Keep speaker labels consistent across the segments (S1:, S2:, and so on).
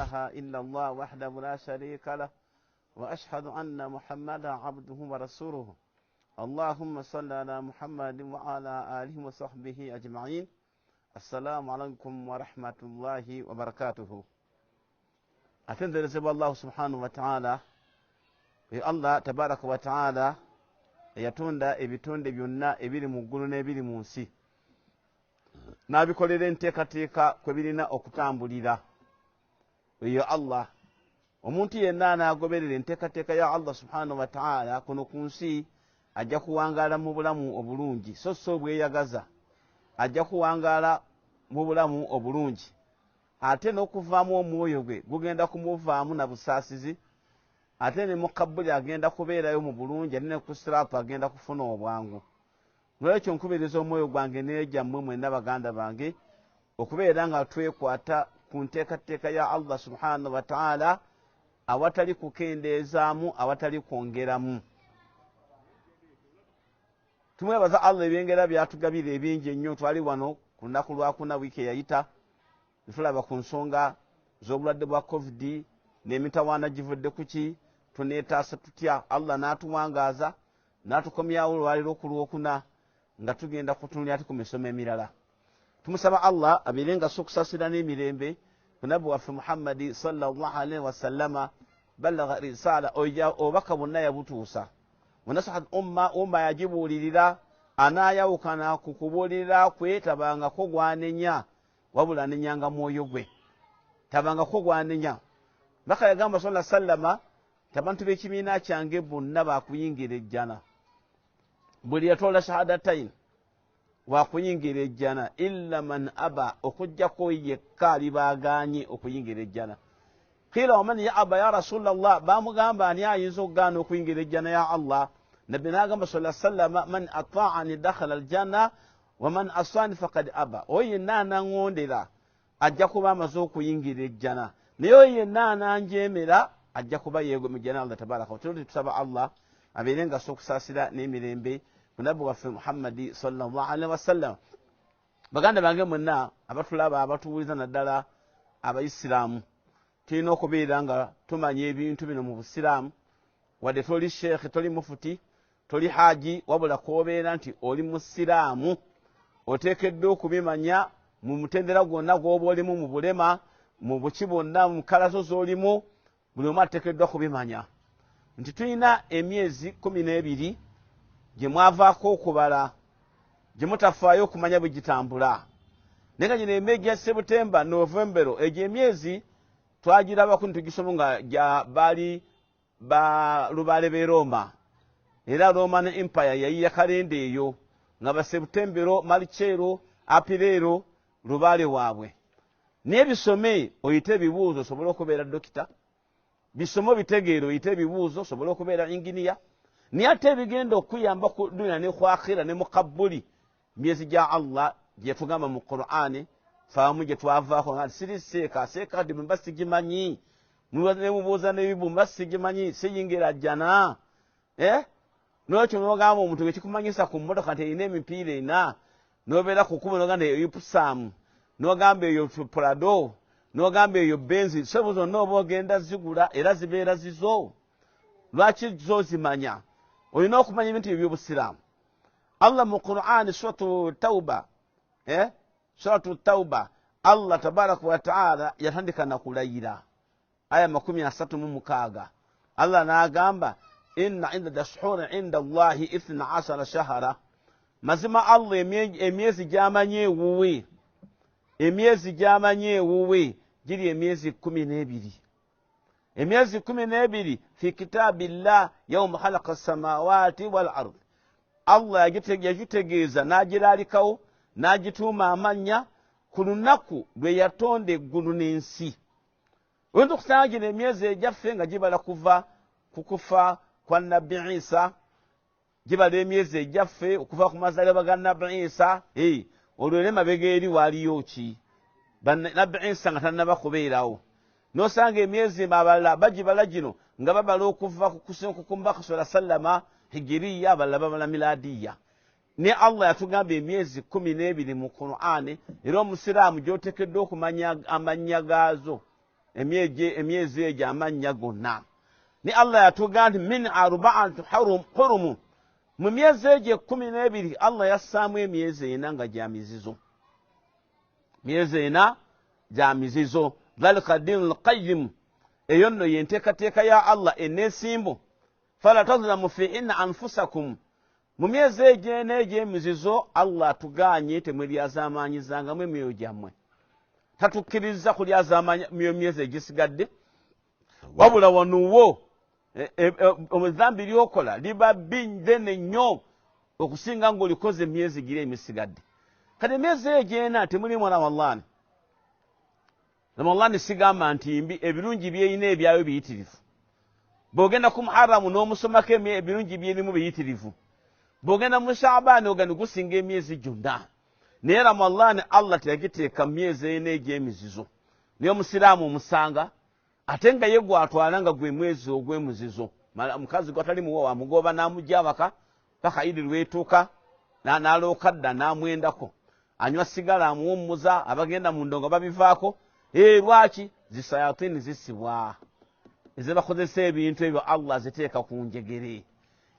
S1: إله إلا الله وحده لا شريك له وأشهد أن محمدا عبده ورسوله اللهم صل على محمد وعلى آله وصحبه أجمعين. السلام عليكم ورحمة الله وبركاته. أتنزل الله سبحانه وتعالى الله تبارك وتعالى yatonda ebitonde byonna ebiri mu ggulu n'ebiri mu nsi n'abikolera enteekateeka kwe birina okutambulira. Eyo Allah omuntu yenna anaagoberera enteekateeka ya Allah subhanahu wa ta'ala kuno ku nsi ajja kuwangaala mu bulamu obulungi, so obweyagaza, ajja kuwangaala mu bulamu obulungi, ate n'okuvaamu omwoyo gwe gugenda kumuvaamu na busaasizi, ate ne mukabbuli agenda kubeerayo mu bulungi, ate ne ku siraatu agenda kufuna obwangu. Lwekyo nkubiriza omwoyo gwange n'egyammwe mwenna baganda bange okubeera nga twekwata ku nteekateeka ya Allah subhanahu wa ta'ala awatali kukendeezaamu, awatali kwongeramu. Tumwebaza Allah ebyengera byatugabira ebingi ennyo. Twali wano ku lunaku lwakuna wiiki eyayita tulaba ku nsonga z'obulwadde bwa covid n'emitawaana givudde kuki, tuneetaasa tutya. Allah n'atuwangaaza n'atukomyawo olwaliro ku lwokuna nga tugenda kutunulira ate ku misomo emirala. Tumusaba Allah abeerenga sokusasira n'emirembe ku nabbi waffe Muhammadi sallallahu alaihi wasallama ballagha risaala, obubaka bwonna yabutuusa. Wanasahat umma yagibuulirira, anaayawukana ku kubuulirira kwe tabangako gwanenya, wabula anenyanga mwoyo gwe, tabangako gwanenya. Baka yagamba sallallahu alaihi wasallama tabantu b'ekibiina kyange bonna baakuyingira ejjana, buli yatoola shahadataini wakuyingira ejjana illa man aba, okujjako yekka alibaaganye okuyingira ejjana. Qila waman ya aba ya rasulallah, bamugamba ani ayinza okugaana okuyingira ejjana ya Allah? Nabbi n'agamba sallallahu alaihi wasallam man ata'ani dakhala aljanna wa man asani faqad aba. Oyo yenna anaŋŋondera ajja kuba amaze okuyingira ejjana, naye oyo yenna ananjeemera ajja kuba yeegomye ejjana. Allah tabaraka wa ta'ala tusaba Allah abeerenga sokusaasira n'emirembe ku nabbi waffe Muhammadi sallallahu alaihi wasallam. Baganda bange mwenna abatulaba abatuwuliza naddala abaisiraamu, tulina okubeera nga tumanya ebintu bino mu busiraamu. Wadde toli sheekhe, toli mufuti, toli haaji, wabula kwobeera nti oli musiraamu oteekeddwa okubimanya mu mutendera gwonna gw'oba olimu, mu bulema, mu buki bwonna, mu kalazo z'olimu, buli omu ateekeddwa kubimanya nti tulina emyezi 12 gye mwavaako okubala, gye mutafaayo okumanya bwe gitambula. Naye nga gino emyezi gya Sebutemba, Novembero, egyo emyezi twagirabako nitugisoma nga baali ba lubaale b'e Roma, era Roman Empire yayiya kalenda eyo nga ba Seputembero, Marchero, Apirero lubaale waabwe. Naye bisome oyite ebibuuzo osobole okubeera dokita, bisomo bitegeero oyite ebibuuzo osobole okubeera inginiya. Naye ate ebigenda okuyamba ku dunya ne ku akhira ne mukabbuli, myezi gya Allah gye tugamba mu Qur'ani, faamu gye twavaako nga siri seeka di mba sigimanyi, ne mubuuza n'ebibu mba sigimanyi, siyingira jjana. N'ekyo n'ogamba omuntu bwe kikumanyisa ku mmotoka nti erina emipiira ena, n'obeera ku kkubo n'ogamba eyo Ipsam, n'ogamba eyo Prado, n'ogamba eyo Benzi, sebo zonna oba ogenda zigula era zibeera zizo. Lwaki zo zimanya? Olina okumanya ebintu eby'obusiraamu. Allah mu Qur'ani suratu Tauba, Allah tabaraka wa ta'ala yatandika na kulayira aya 36. Allah n'agamba inna inda shuhuri inda Allahi 12 shahara, mazima Allah emyezi gy'amanye ewuwe, emyezi gy'amanye ewuwe giri emyezi 12. Emyezi 12 fi kitabillah yawma khalaqa as-samawati wal ard. Allah yagitegeeza n'agiraalikawo n'agituuma amannya ku lunaku lwe yatonda eggulu n'ensi. Oyinza okusanga gino emyezi egyaffe nga gibala kuva ku kufa kwa Nabbi Isa, gibala emyezi egyaffe okuva ku mazaalibwa ga Nabbi Isa. Olwo eri mabega eri waaliyo ki? Nabbi Isa nga tannaba kubeerawo. N'osanga emyezi abalala bagibala gino nga babala okuva ku kusinko ku Mbaka sallallahu alaihi wasallama hijiriya, abalala babala miladiya. Ne Allah yatugamba emyezi 12 mu Qur'ani, era omusiraamu gy'oteekeddwa okumanya amannya gaazo. emyezi egyo amannya gonna ni Allah yatugaa nti min arba'atu hurumu mu myezi egyo 12 Allah yassaamu emyezi ena nga gya mizizo myezi ena gya mizizo dhalika dinul qayyim eyo nno yenteekateeka ya Allah eneesimbu fala tazlamu fihinna anfusakum mu myezi egyo n'egy'emizizo Allah atuganye temweryazaamaanyizangamu emyoyo gyammwe tatukkiriza kulyazaamaanya myezi egisigadde wabula wanuwo omuzambi lyokola liba binene nnyo okusinga ng'olikoze emyezi giri emisigadde kati emyezi egyo ena temulimu ramadani ramadani sigamba nti mbi ebirungi byeyina ebyayo biyitirivu bw'ogenda ku muharamu n'omusomako ebirungi byerimu biyitirivu bw'ogenda mu shaabaani ogenda gusinga emyezi gyonna naye ramadani Allah teyagiteeka mu myezi ena egy'emizizo naye omusiraamu omusanga ate nga ye gwatwala nga gwe mwezi ogw'emizizo omukazi gwatali muwa wamugoba n'amugya abaka paka idi lwetuuka n'alooka dda n'amwendako anywa sigala amuwummuza abagenda mu ndongo babivaako lwaki zisayatini zisibwa ezibakozesa ebintu ebyo Allah ziteeka ku njegere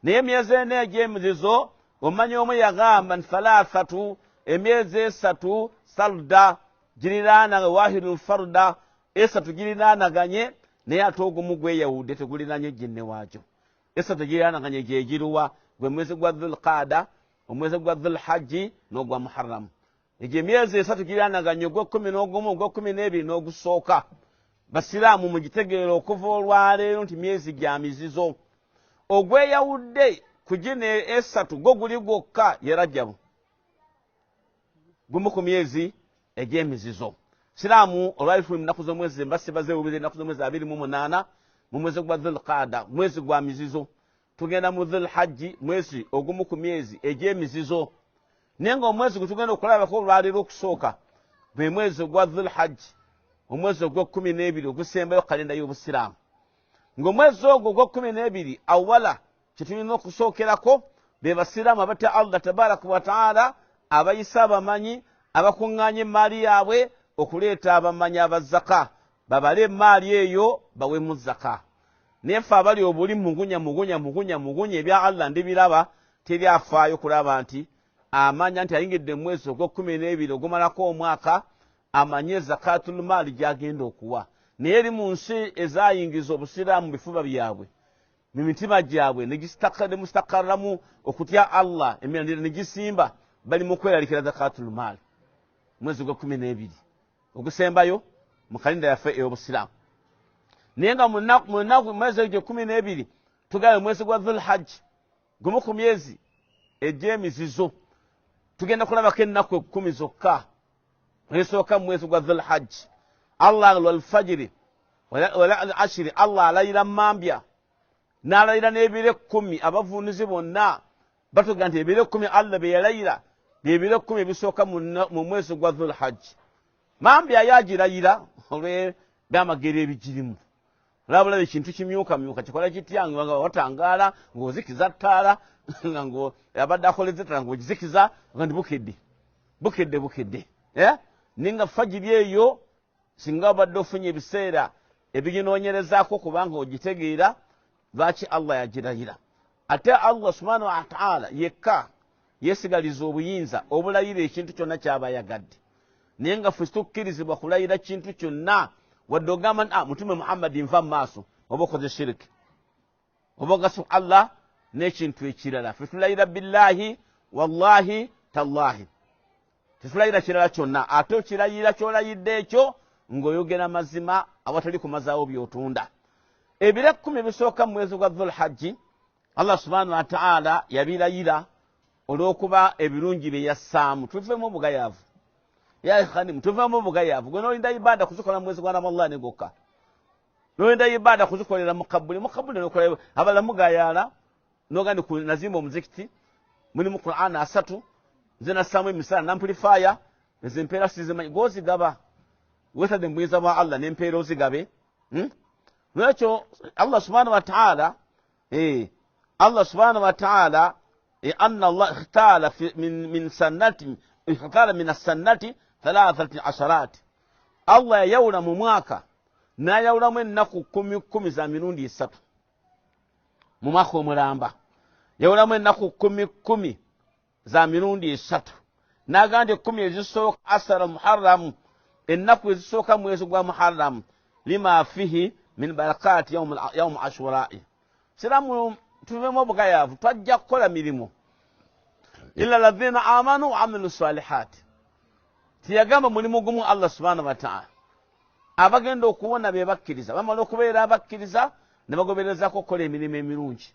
S1: naye emyezi ena egy'emizizo omanyi omu yagamba nti thalathatu emyezi esatu salda giriraana wahidun farda esatu giriraanaganye naye ate ogumu gweyawudde teguliranye ginne waakyo esatu giriraanaganye gyegiruwa gwe mwezi gwa dhulqaada omwezi gwa dhulhajji n'ogwa muharramu egyo emyezi esatu giriraanaganye ogw'ekkumi n'ogumu ogw'ekkumi n'ebiri n'ogusooka basiraamu mugitegeera okuva olwaleero nti myezi gya mizizo ogweyawudde ku gino esatu gwo guli gwokka ye Rajabu gumu ku myezi egy'emizizo siraamu olwalifuna ennaku z'omwezi mbasibaze bubiri ennaku z'omwezi 28 mu mwezi gwa dhulqaada mwezi gwa mizizo tugenda mu dhulhajji mwezi ogumu ku myezi egy'emizizo naye nga omwezi gwe tugenda okulabako olwaleero okusooka gwe mwezi gwa dhulhajji omwezi ogw'ekkumi ogusembayo kalenda y'obusiraamu ng'omwezi ogwo ogw'ekkumi awala kyetulina okusookerako be basiraamu abatya Allah tabaraka wa taala abayisa abamanyi abakuŋŋaanya emmaali yaabwe okuleeta abamanyi abazaka babale emmaali eyo bawemu zaka naye ffe abali obuli mugunya ebya Allah ndibiraba teryafaayo kulaba nti amanya nti ayingidde mu mwezi ogw'ekkumi ogumalako omwaka amanye zakatul maali gyagenda okuwa naye eri mu nsi ezayingiza obusiraamu bifuba byabwe mu mitima gyabwe nemusitakarramu okutya Allah emirandira negisimba bali mu kweralikira zakatul maali mwezi gwa 12 ogusembayo mu kalenda yaffe ey'obusiraamu naye nga mu mwezi egyo 12 tugabe mwezi gwa dhulhajji gumu ku myezi egy'emizizo tugenda kulabako ennaku 10 zokka esooka mu mwezi gwa dhulhajji Allah lwalfajiri wala al ashiri Allah alayira mambya n'alayira n'ebire 10 abavunuzi bonna batuga nti ebire 10 Allah be yalayira byebire 10 ebisooka mu mwezi gwa dhulhajji mambya yagirayira olw'amagero ebigirimu olabulabe ekintu kimyukamyuka kikola kitya nga watangaala ng'ozikiza ttaala nga abadde akoleze ttaala ng'ogizikiza nga ndi bukedde ninga fajiri eyo singa obadde ofunye ebiseera ebiginoonyerezaako kubanga ogitegeera lwaki Allah yagirayira ate Allah subhanahu wa ta'ala yekka yesigaliza obuyinza obulayira ekintu kyonna kyaba yagadde naye nga ffe tukkirizibwa kulayira kintu kyonna wadde ogamba mutume Muhammad nva mu maaso oba okoze shiriki oba ogasa Allah n'ekintu ekirala ffe tulayira billahi wallahi tallahi tetulayira kirala kyonna ate okirayira kyolayidde ekyo ng'oyogera mazima awatali kumazaawo by'otunda ebire 10 ebisooka mu mwezi gwa dhulhajji Allah subhanahu wa ta'ala yabirayira olw'okuba ebirungi bye yassaamu tuvemu obugayaavu ya khani tuvemu obugayaavu gwe n'olinda ibada kuzikola mu mwezi gwa Ramadhani gokka n'olinda ibada kuzikolera mukabbuli n'okola abalamu gayaala n'ogandi ku nazimba omuzikiti mulimu Qur'an 3 nze nassaamu emisala nampulifaaya ezempeera sizimanyi gozigaba wetadde mubuyinza bwa Allah n'empeera ozigabe lwekyo Allah subhanahu wa ta'ala Allah subhanahu wa ta'ala anna Allah ikhtala min sanati ikhtala min as-sanati 13 Allah yawla mu mwaka n'ayawulamu ennaku 10 za mirundi 3 mu mwaka omulamba yawulamu ennaku 10 za mirundi 3 n'agamba 10 ezisooka asara muharramu ennaku ezisooka mwezi gwa muharramu lima fihi min barakati yawm ashura'i siramu tuvemu obugayavu twajja kukola mirimu illa ladhina amanu wa amilu salihati tiyagamba mulimu gumu Allah subhanahu wa ta'ala abagenda okuwona be bakkiriza bamala okubeera abakkiriza ne bagoberezako okukola emirimu emirungi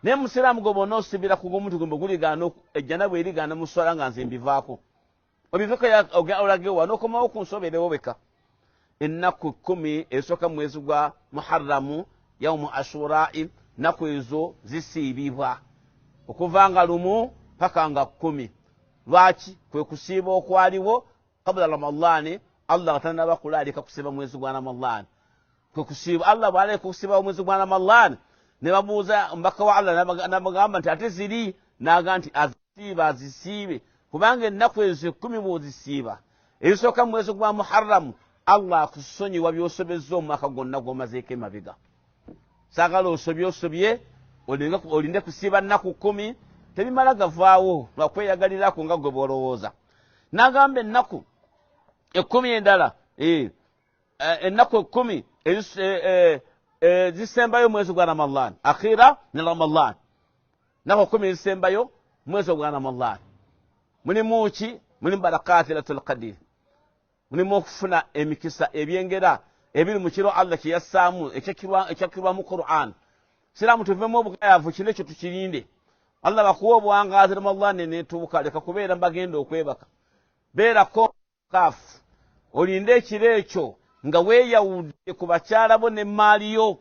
S1: naye musiraamu gwe bonna osibira ku gwomuntu gwe guligaana ejjana bwe erigaana mu swala nga nze mbivaako obiveko olagewa n'okomawo ku nsoberewo beka ennaku 10 ezisooka mu mwezi gwa muharramu yawmu ashura'i naku ezo zisiibibwa okuva nga lumu paka nga 10 lwaki kwe kusiiba okwaliwo kabula ramadani Allah tanaba kulalika kusiba mwezi gwa ramadani kwe kusiiba Allah bwaleka kusiba mwezi gwa ramadani ne babuuza mbaka wa Allah nabagamba nti ate ziri naga nti azisiibe kubanga ennaku ezo 10 bwozisiiba ezisooka mwezi gwa muharramu Allah akusonyiwa byosobezza omwaka gwonna gw'omazeeko emabega saagala osobye olinde kusiiba nnaku 10 tebimala gavaawo lwakweyagalirako nga gwe bwolowooza n'agamba ennaku 10 endala ennaku 10 zisembayo mwezi gwa ramadhan akhira ne ramadhan nako 10 zisembayo mwezi gwa ramadhan mulimu ki mulimu barakati lailatul qadr mulimu okufuna emikisa ebyengera ebiri mu kiro Allah kye yassaamu ekyakirwa mu Qur'an siraamu tuvemu obugayavu kino ekyo tukirinde Allah bakuwa obuwangaazi ramadhan netuuka leka kubeera mbagenda okwebaka beerako kaafu olinde ekiro ekyo nga weeyawudde ku bakyala bo ne maaliyo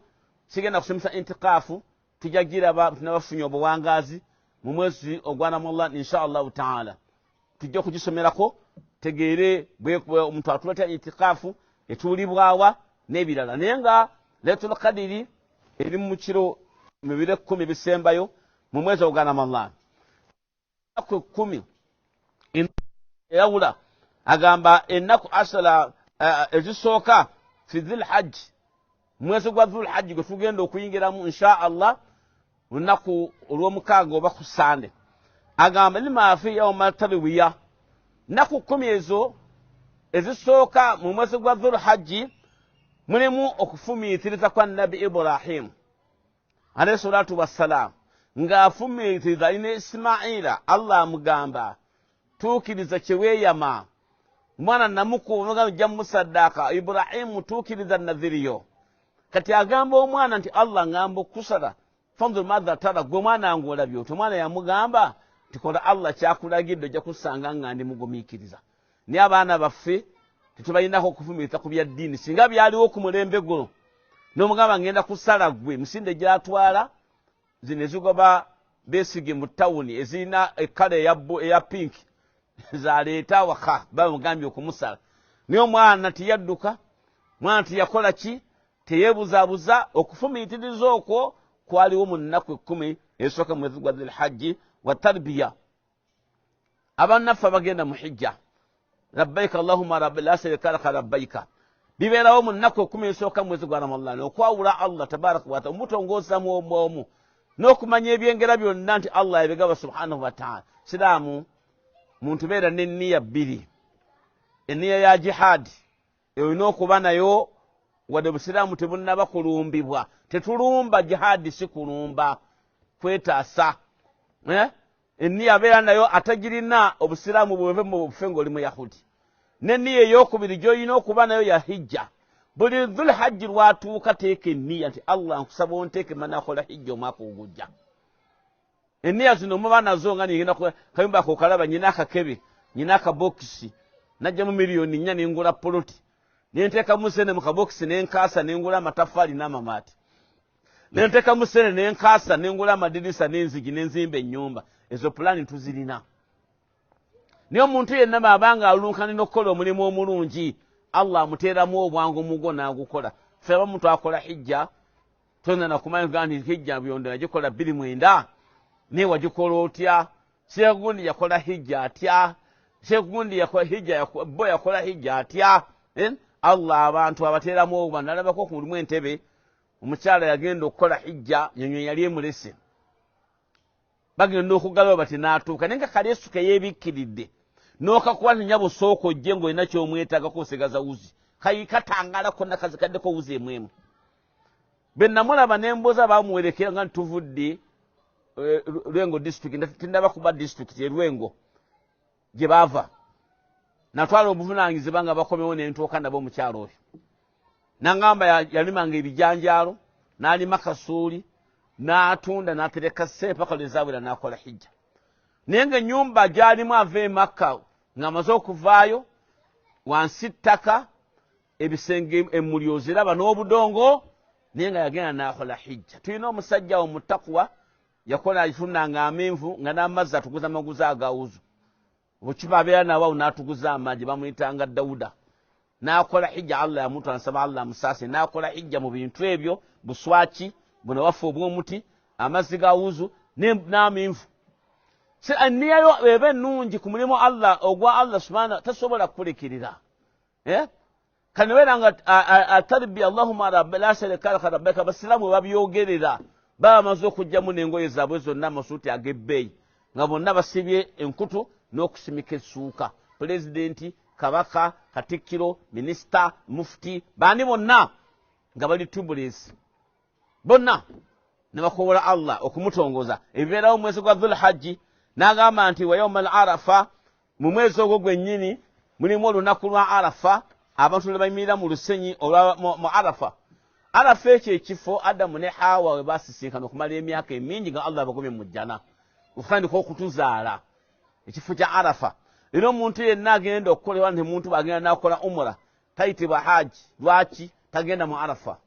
S1: sigenda kusomesa intikaafu tujagira tunabafunye obuwangaazi mu mwezi ogwa ramadhan insha allahu taala tujja kugisomerako tegeere omuntu atuleta intikaafu etuulibwawa n'ebirala naye nga lailatul qadiri eri mu kiro mu biro 10 bisembayo mu mwezi ogwa ramadhan ennaku 10 eyawula agamba ennaku asala ezisooka fi dhulhajj mwezi gwa dhulhajj gwe tugenda okuyingiramu insha allah olunaku olw'omukaaga oba ku sande agamba lima fi yawma tarwiya nnaku 10 ezo ezisooka mu mwezi gwa dhulhajj mulimu okufumiitiriza kwa nabi Ibrahim alayhi salatu wassalam ng'afumiitiriza ine Ismaila Allah amugamba tuukiriza kyeweeyama mwana namukuuga ojja musaddaaka Ibrahimu tuukiriza nadhiriyo kati agamba omwana nti Allah ngamba okusala fanzur madha tara gwe mwana wange olabye otyo omwana yamugamba tikola Allah kyakulagidde ojja kusanga nga ndi mugumiikiriza naye abaana baffe tetubalinako okufumiitiriza ku bya ddiini singa byaliwo ku mulembe guno n'omugamba ngenda kusala gwe misinde gyatwala zino ezigoba beesige mu tawuni ezirina ekkala eya pinki zaleeta waka bamugambye okumusala naye omwana teyadduka mwana teyakola ki teyeebuzaabuza okufumiitiriza okwo kwaliwo mu nnaku 10 ezisooka mu mwezi gwa dhulhajji wa tarbiya abannaffe abagenda mu hijja labbaika allahumma rabbi la sharika laka labbaika bibeerawo mu nnaku 10 ezisooka mu mwezi gwa ramadhan okwawula Allah tabaraka wa taala omutongoozamu omu n'okumanya ebyengera byonna nti Allah yabigaba subhanahu wa ta'ala siraamu muntu beera n'enniya 2 enniya ya jihad olina okuba nayo wadde obusiraamu tebunnaba kulumbibwa tetulumba jihadi si kulumba kwetaasa enniya abeera nayo atagirina obusiraamu bweve mu bufe ng'oli mu yahudi n'enniya ey'okubiri gy'olina okuba nayo ya hijja buli dhulhajji lwatuuka teeka enniya nti Allah nkusaba onteeke manakola hijja omwaka ogujja enniya zino muba nazo nga nigenda kayumba ako kalaba nyina akakebe nyina akabokisi najja mu miliyoni 4 nengula poloti nenteekamu sene mu kabokisi nenkaasa nengula amataffaali n'amamaati nenteekamu sene nenkaasa nengula amadirisa n'enzigi nenzimba ennyumba ezo pulaani tuzirina naye omuntu yenna abanga alunkanira okukola omulimu omulungi Allah amuteeramu obwangu mugo n'agukola ffe abamuntu akola hijja tonna nakumanya nga nti hijja byondo yagikola 29 naye wagikola otya sheekh gundi yakola hijja atya sheekh gundi yakola hijja bo yakola hijja atya Allah abantu abateeramu obuba nalabako ku mulimu Entebbe omukyala yagenda okukola hijja nyonyo yali emulese bagenda okugalaba bati n'atuuka naye nga kaleesuka yeebikkiridde n'okakuba ntinyabo sooka ojje ng'olina ky'omwetaagako osegaza wuzi katangala konna kazikaddeko wuzi emwemu be namulaba ne mbuuza baamuwerekera nga ntuvudde Lwengo district tindaba kuba district ye Lwengo gye baava natwala obuvunaanyizibwa nga bakomewo n'entuuka nabo omukyalo oyo nangamba yalimanga ebijanjaalo n'alima kasuuli n'atunda n'atereka ssepaka lwezaabwera n'akola hijja naye ng'ennyumba gy'alimu ava e Makka ng'amaze okuvaayo wansi ttaka ebisenge emmuli oziraba n'obudongo naye nga yagenda n'akola hijja tulina omusajja wo mu taqwa yakola afunanga amenvu nga n'amazzi atuguza amaguzi agawuzu bwekiba abeera nawawo n'atuguza amagi bamuyitanga Dawuda n'akola hijja Allah yamutu ansaba Allah amusaase n'akola hijja mu bintu ebyo buswaki buno wafu obw'omuti amazzi gawuzu n'amenvu niyayo eba ennungi ku mulimu Allah ogwa Allah subhanahu tasobola kukulekirira kanibeera nga atarbi Allahumma rabbi la sharika laka rabbika abasiraamu babyogerera baba bamaze okugyamu n'engoye zaabwe zonna amasuuti ag'ebbeeyi nga bonna basibye enkutu n'okusimika essuuka pulezidenti kabaka katikkiro minisita mufuti baani bonna nga bali tubulesi bonna ne bakobola Allah okumutongoza ebibeerawo mwezi gwa Dhulhajji n'agamba nti wa yawma al-arafa mu mwezi ogwo gwennyini mulimu olunaku lwa arafa abantu ne bayimirira mu lusenyi mu arafa ekyo ekifo Adamu ne Hawa we baasisinkana okumala emyaka emingi nga Allah abagomye mu jjana okutandika okutuzaala ekifo kya arafa era omuntu yenna agenda okukolebwa nti muntu bw'agenda n'akola umura tayitibwa haji lwaki tagenda mu arafa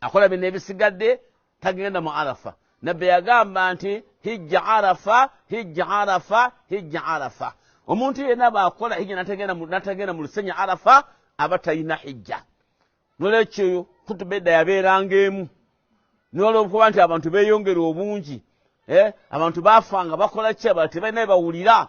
S1: akola bino ebisigadde tagenda mu arafa nabbe yagamba nti hijja arafa hijja arafa hijja arafa omuntu yenna bw'akola hijja natagenda mu lusenyi arafa aba talina hijja nolwekyo kutuba edda yabeeranga emu n'olwokuba nti abantu beeyongera obungi abantu baafanga bakola ki abantu tebalina bawulira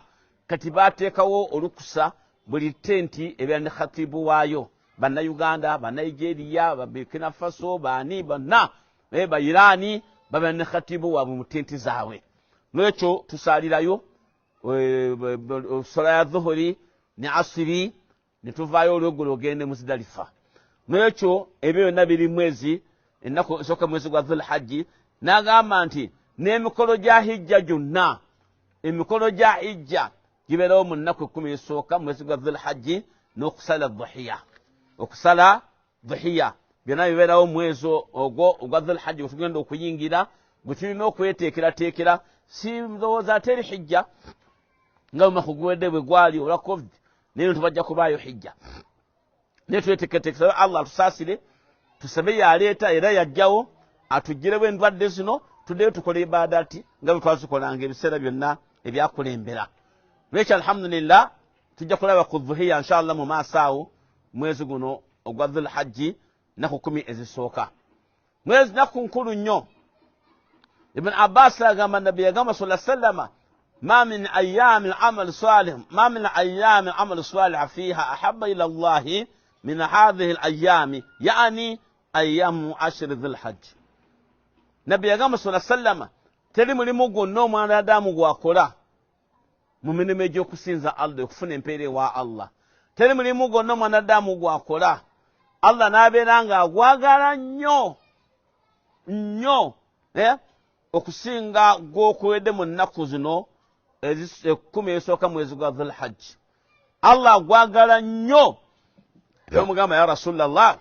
S1: kati baateekawo olukusa buli tenti ebeera ne khatibu waayo bannayuganda bannayigeriya baburkina faso baani bonna bayiraani babeera ne khatibu waabwe mu tenti zaabwe nolwekyo tusaalirayo sola ya dhuhuri ne asiri ne tuvaayo olweggulo ogende Muzdalifa nolwekyo ebyo byonna biri mwezi ennaku esooka mwezi gwa Dhulhajji n'agamba nti n'emikolo gya hijja gyonna emikolo gya hijja gibeerawo mu nnaku 10 esooka mwezi gwa Dhulhajji n'okusala dhuhiya okusala dhuhiya byonna bibeerawo mwezi ogwo ogwa Dhulhajji gwetugenda okuyingira gwe tulina okweteekerateekera si ndowooza ate eri hijja nga lunaku guwedde bwe gwali olwa covid naye tubajja kubaayo hijja naye tweteketekera Allah atusaasire tusabe yaleeta era yajjawo atuggirewo endwadde zino tuddeyo tukole ibadati nga bwe twazikolanga ebiseera byonna ebyakulembera lwekyo alhamdulillah tujja kulaba ku dhuhiya inshallah mu maaso awo mwezi guno ogwa Dhulhajji naku 10 ezisooka mwezi naku nkulu nnyo Ibn Abbas agamba nabbi yagamba sallallahu alayhi wa sallam ما من أيام العمل صالح فيها أحب إلى الله من هذه الأيام يعني أيام 10 ذي الحج نبي يقام صلى الله عليه وسلم تلم لمغو نوم على دام غواكولا ممن ميجو كسينزا الله يكفن امبيري وا الله تلم لمغو نوم على دام غواكولا الله نابيرanga gwagala nnyo okusinga gwokwedde mu nnaku zino 10 esooka mwezi gwa Dhulhajji Allah gwagala nnyo yomugamba ya Rasulullah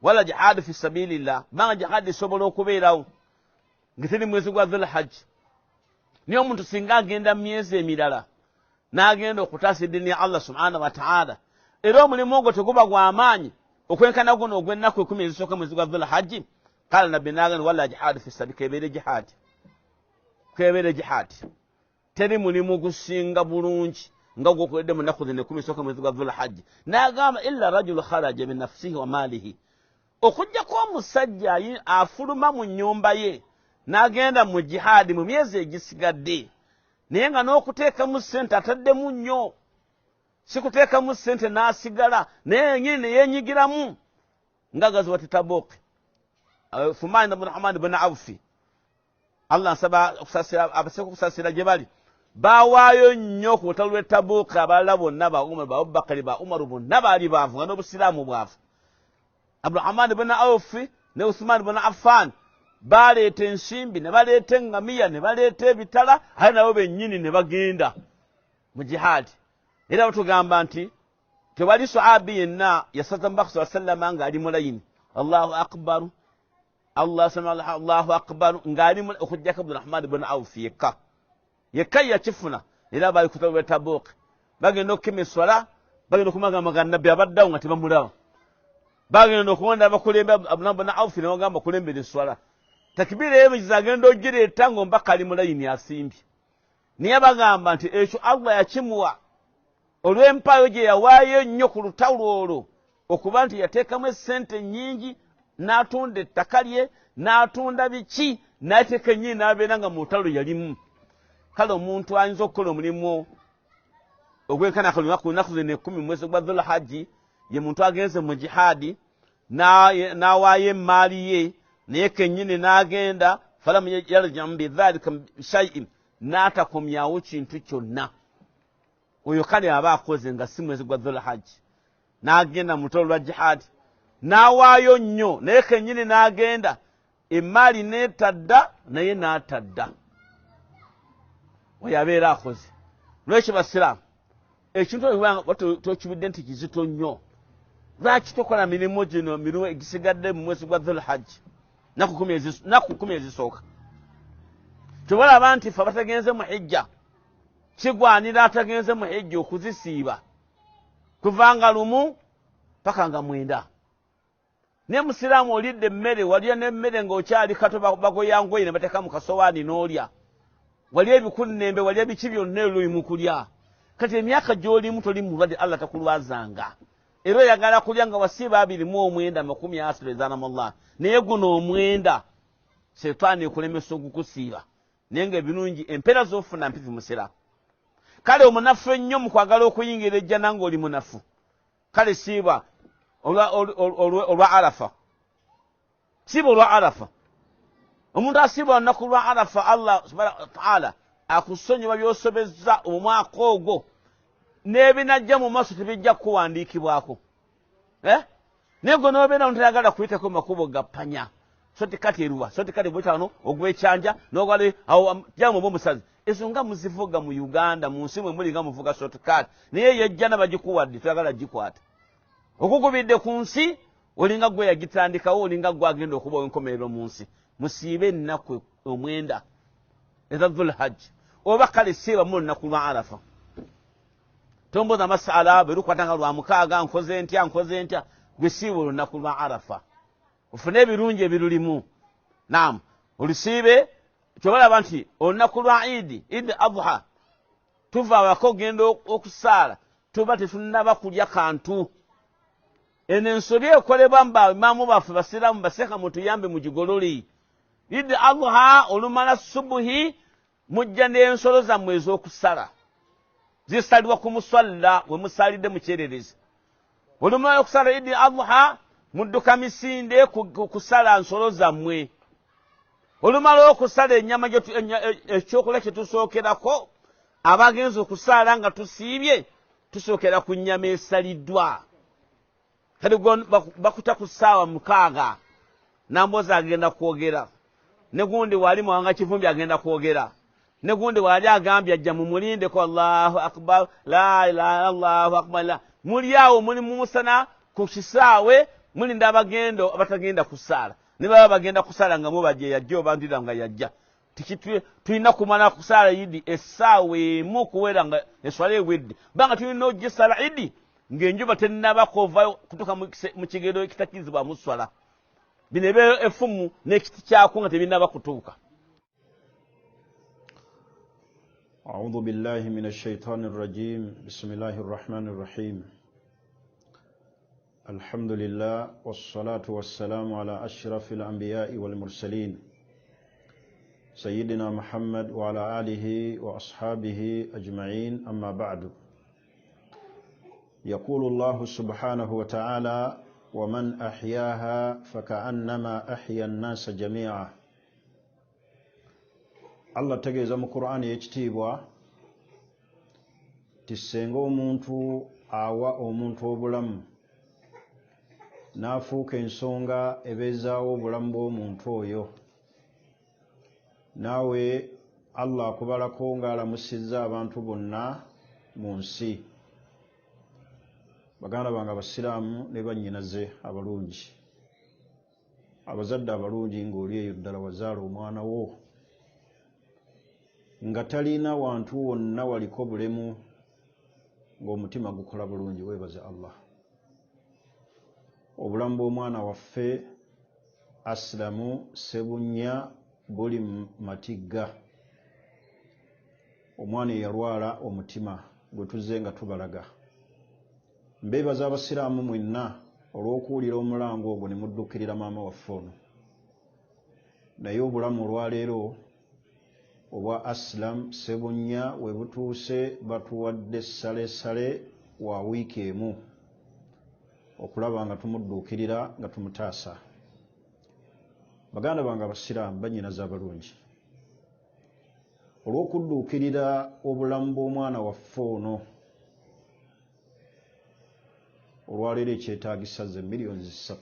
S1: wala jihad fi sabilillah banga jihad isobola okubeerawo ngitiri mwezi gwa Dhulhajji niyo omuntu singa agenda myezi emirala n'agenda okutaasa eddiini ya Allah subhanahu wa ta'ala era omulimu ogwo teguba gw'amaanyi okwenkana guno ogw'ennaku 10 ezisooka mwezi gwa Dhulhajji kala nabbi n'agamba wala jihad fi sabilillah kebeere jihad teri mulimu gusinga bulungi nga gwokwedde mu nnaku zino 10 esooka mwezi gwa Dhulhajji n'agamba illa rajulu kharaja min nafsihi wa maalihi okujjako omusajja afuluma mu nnyumba ye n'agenda mu jihaadi mu myezi egisigadde naye nga n'okuteekamu ssente ataddemu nnyo sikuteekamu ssente n'asigala naye yenyini ne yeenyigiramu nga gazwati Tabuk. Fuman ibn Hamad ibn Awfi Allah nsaba okusasira abaseko okusasira gye bali baawaayo nnyo ku lutalo lw'e Tabuk. Abalala bonna ba Umar ba Abubakari ba Umaru bonna baali baavu nga n'obusiraamu bwavu. Abdurrahman ibn Awfi ne Uthman ibn Affan baleeta ensimbi ne baleeta eŋŋamiya ne baleeta ebitala ate nabo bennyini ne bagenda mu jihaadi. Era batugamba nti tewali sahabi yenna yasaza Mubaka sallallahu alayhi wa sallam ng'ali mu layini Allahu akbar Allahu akbar ng'ali okujjako Abdurrahman ibn Awf yekka yakifuna. Era bali ku lutalo lw'e Tabuk bagenda okukema eswala, bagenda okumagamaga nabbi abaddawo nga tebamulaba, bagenda okulonda abakulembe Abdurrahman ibn Awf ne bagamba kulembera eswala. Takibira ebiziza agenda ogireeta ng'omubaka ali mu layini asimbye. Naye bagamba nti ekyo Allah yakimuwa olw'empaayo gye yawaayo nnyo ku lutalo olwo okuba nti yateekamu essente nnyingi n'atunda ettaka lye n'atunda biki n'ateeka ennyini n'abeera nga mu lutalo yalimu. Kale omuntu ayinza okukola omulimu ogw'enkanaka ku lunaku zino 10 mu mwezi gwa Dhulhajji ye muntu agenze mu jihaadi n'awaayo emmaali ye naye kennyini n'agenda falam yarji'u bidhalika shay'in n'atakomyawo kintu kyonna. Oyo kale aba akoze nga si mwezi gwa Dhulhajji n'agenda mu lutalo lwa jihaadi n'awaayo nnyo naye kennyini n'agenda emmaali n'etadda naye n'atadda. Oyo abeera akoze. Lwekyo basiraamu ekintu ekiwanga tokibudde nti kizito nnyo. Lwaki tokola mirimu gino mirimu egisigadde mu mwezi gwa Dhulhajji naku 10 ezisooka? Tebalaba nti fe abatagenze mu hijja kigwanira atagenze mu hijja okuzisiiba kuvanga lumu paka nga 9. Ne musiraamu olidde emmere walya n'emmere ng'okyali kato bagoyangoyi ne bateeka mu kasowaani n'olya, walya ebikunnembe walya biki byonna oli mu kulya. Kati emyaka gy'olimu toli mulwadde Allah takulwazanga. Era oyagala kulya nga wasiiba 29 makumi ezanamullah naye guno omwenda setaani ekulemesa ogukusiiba naye nga ebirungi empeera z'ofuna mpivi musiraamu. Kale omunafu ennyo mu kwagala okuyingira ejjana ng'oli munafu. Kale siiba olwa Arafa. Siiba olwa Arafa. Omuntu asiiba olunaku lwa Arafa Allah subhanahu wa ta'ala akusonyiwa by'osobezza omwaka ogwo n'ebinajja mu maaso tebijja kuwandiikibwako. Naye gwe n'obeera notayagala kuyitako makubo gappanya soti kati eruwa soti kati bwetano ogwekyanja n'ogwale awo jamu omusazi. Ezo nga muzivuga mu Uganda mu nsi mwe muli nga muvuga shortcut naye yejjana bagikuwadde tuyagala gikwata. Okugubidde ku nsi olinga gwe yagitandikawo olinga gwe agenda okuba enkomerero mu nsi. Musiibe ennaku omwenda eza Dhulhajji oba kale siiba mu lunaku lwa Arafa. Tomboza masala berukwatanga lwa 6 nkoze ntya gwe siiba olunaku lwa Arafa ofune ebirungi ebirulimu. Naam olusiibe kyobalaba nti olunaku lwa Eid Adha tuva awaka ogenda okusaala tuba tetunaba kulya kantu. Eno ensobi ekolebwa mba imaamu baffe basiraamu baseka mutuyambe mugigolole. Eid Adha olumala subuhi mujja n'ensolo zammwe ez'okusala zisalibwa ku muswalla we musalidde mu kyererezi. Olumala okusala Eid Adha mudduka misinde kusala nsolo zammwe. Olumala okusala ennyama ekyokulya kye tusookerako abagenza okusaala nga tusiibye tusookera ku nnyama esaliddwa. Kati bakuta ku ssaawa 6 Namboza agenda kwogera, ne gundi wali Mwanga Kivumbi agenda kwogera, ne gundi wali agambye ajja mumulindeko Allahu akbar la ilaha Allahu akbar. Muli awo muli musana ku kisaawe mulinda abagendo abatagenda kusaala. Ne baba bagenda kusaala nga mubajje yajja obandira nga yajja. Tikitwe tulina kumala kusaala Eid essaawa emu kuwera nga eswala ewedde. Banga tulina ogisala Eid ng'enjuba tennaba kuvayo kutuka mu kigero ekitakizibwa mu swala. Bino efumu n'ekiti kyako nga tebinnaba kutuuka.
S2: أعوذ بالله من الشيطان الرجيم بسم الله الرحمن الرحيم الحمد لله والصلاة والسلام على أشرف الأنبياء والمرسلين سيدنا محمد وعلى آله وأصحابه أجمعين أما بعد. يقول الله سبحانه وتعالى ومن أحياها فكأنما أحيا الناس جميعا. الله تجيز من القرآن يكتبوا tisenga omuntu awa omuntu obulamu n'afuuka ensonga ebeezaawo obulamu bw'omuntu oyo, naawe Allah akubalako ng'alamusizza abantu bonna mu nsi. Baganda bange abasiraamu ne bannyinaze abalungi, abazadde abalungi, ng'oli eyo ddala wazaala omwana wo nga talina wantu wonna waliko bulemu, ng'omutima gukola bulungi, weebaze Allah. Obulamu bw'omwana waffe Asilamu Ssebunya buli matigga. Omwana eyalwala omutima gwe tuzze nga tubalaga. Mbeebaza abasiraamu mwenna olw'okuwulira omulango ogwo ne muddukirira maama waffe ono. Naye obulamu olwaleero obwa Asilamu Ssebunya we butuuse batuwadde ssalessale wa wiiki emu okulaba nga tumudduukirira nga tumutaasa. Baganda bange abasiraamu bannyinaze abalungi, olw'okudduukirira obulamu bw'omwana waffe ono, olwaleero ekyetaagisa ze miliyoni 3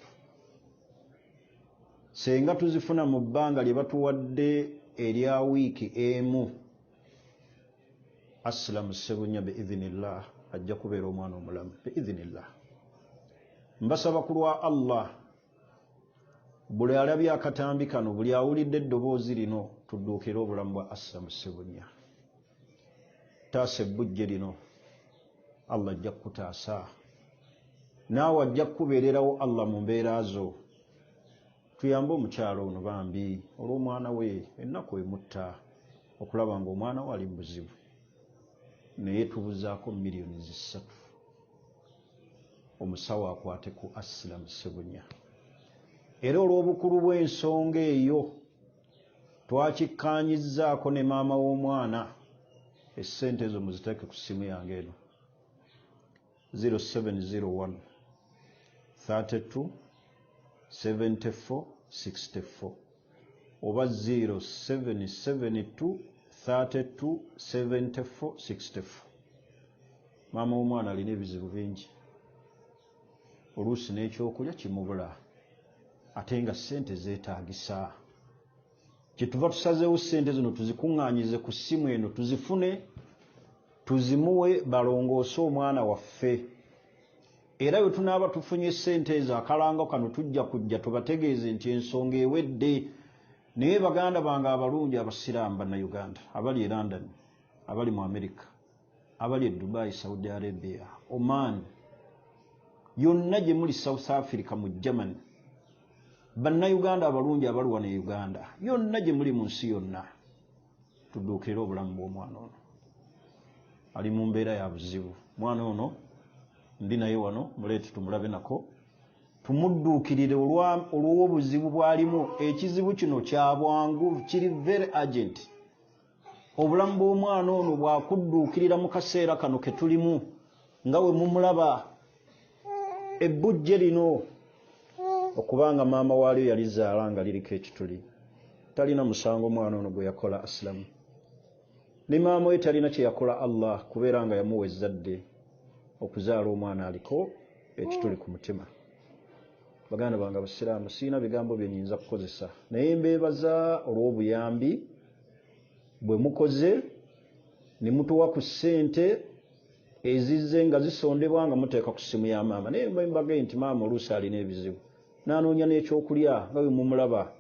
S2: senga tuzifuna mu bbanga lye batuwadde erya wiiki emu, Asilamu Ssebunya biidhinillah ajja kubeera omwana omulamu biidhinillah. Mbasaba ku lwa Allah, buli alabye akatambi kano, buli awulidde eddoboozi lino, tudduukire obulamu bwa Asilamu Ssebunya. Taasa ebbujje lino, Allah ajja kukutaasa, naawe ajja kukubeererawo Allah mu mbeera zo. Tuyambe omukyalo ono bambi olw'omwana we, ennaku emutta okulaba nga omwana we ali mu buzibu, naye tubuzaako miliyoni 3. Omusawo akwate ku Asilamu Ssebunya. Era olw'obukulu bw'ensonga eyo twakikkaanyizzaako ne maama w'omwana. Essente ezo muziteeke ku ssimu yange eno 0701 32 74 64 oba 0772 32 74 64. Maama w'omwana alina ebizibu bingi, oluusi n'ekyokulya kimubula, ate nga ssente zeetaagisa. Kyetuva tusazeewo ssente zino tuzikuŋŋaanyize ku ssimu eno, tuzifune tuzimuwe balongoose omwana waffe. Era bwe tunaaba tufunye ssente ezo, akalango kano tujja kujja tubategeeze nti ensonga ewedde. Naye baganda bange abalungi abasiraamu bannayuganda abali e London, abali mu America, abali e Dubai, Saudi Arabia, Oman, yonna gye muli, South Africa, mu Germany, bannayuganda abalungi abali wano e Uganda, yonna gye muli mu nsi yonna, tudduukirire obulamu bw'omwana ono. Ali mu mbeera ya buzibu. Mwana ono ndi naye wano, muleete tumulabe nako, tumudduukirire olw'obuzibu bw'alimu. Ekizibu kino kya bwangu, kiri very urgent. Obulamu bw'omwana ono bwakudduukirira mu kaseera kano ke tulimu, nga we mumulaba ebbujje lino, okubanga maama waalyo yalizaala nga liriko ekituli. Talina musango mwana ono gwe yakola Asilamu, ne maama we talina kye yakola Allah, kubeera nga yamuwa ezzadde okuzaala omwana aliko ekituli ku mutima. Baganda bange abasiraamu, siina bigambo bye nnyinza kukozesa, naye mbeebaza olw'obuyambi bwe mukoze ne mutuwa ku ssente ezizze nga zisondebwa nga muteeka ku ssimu ya maama. Naye mbagaye nti maama oluusi alina ebizibu, n'anoonya n'ekyokulya nga bwe mumulaba.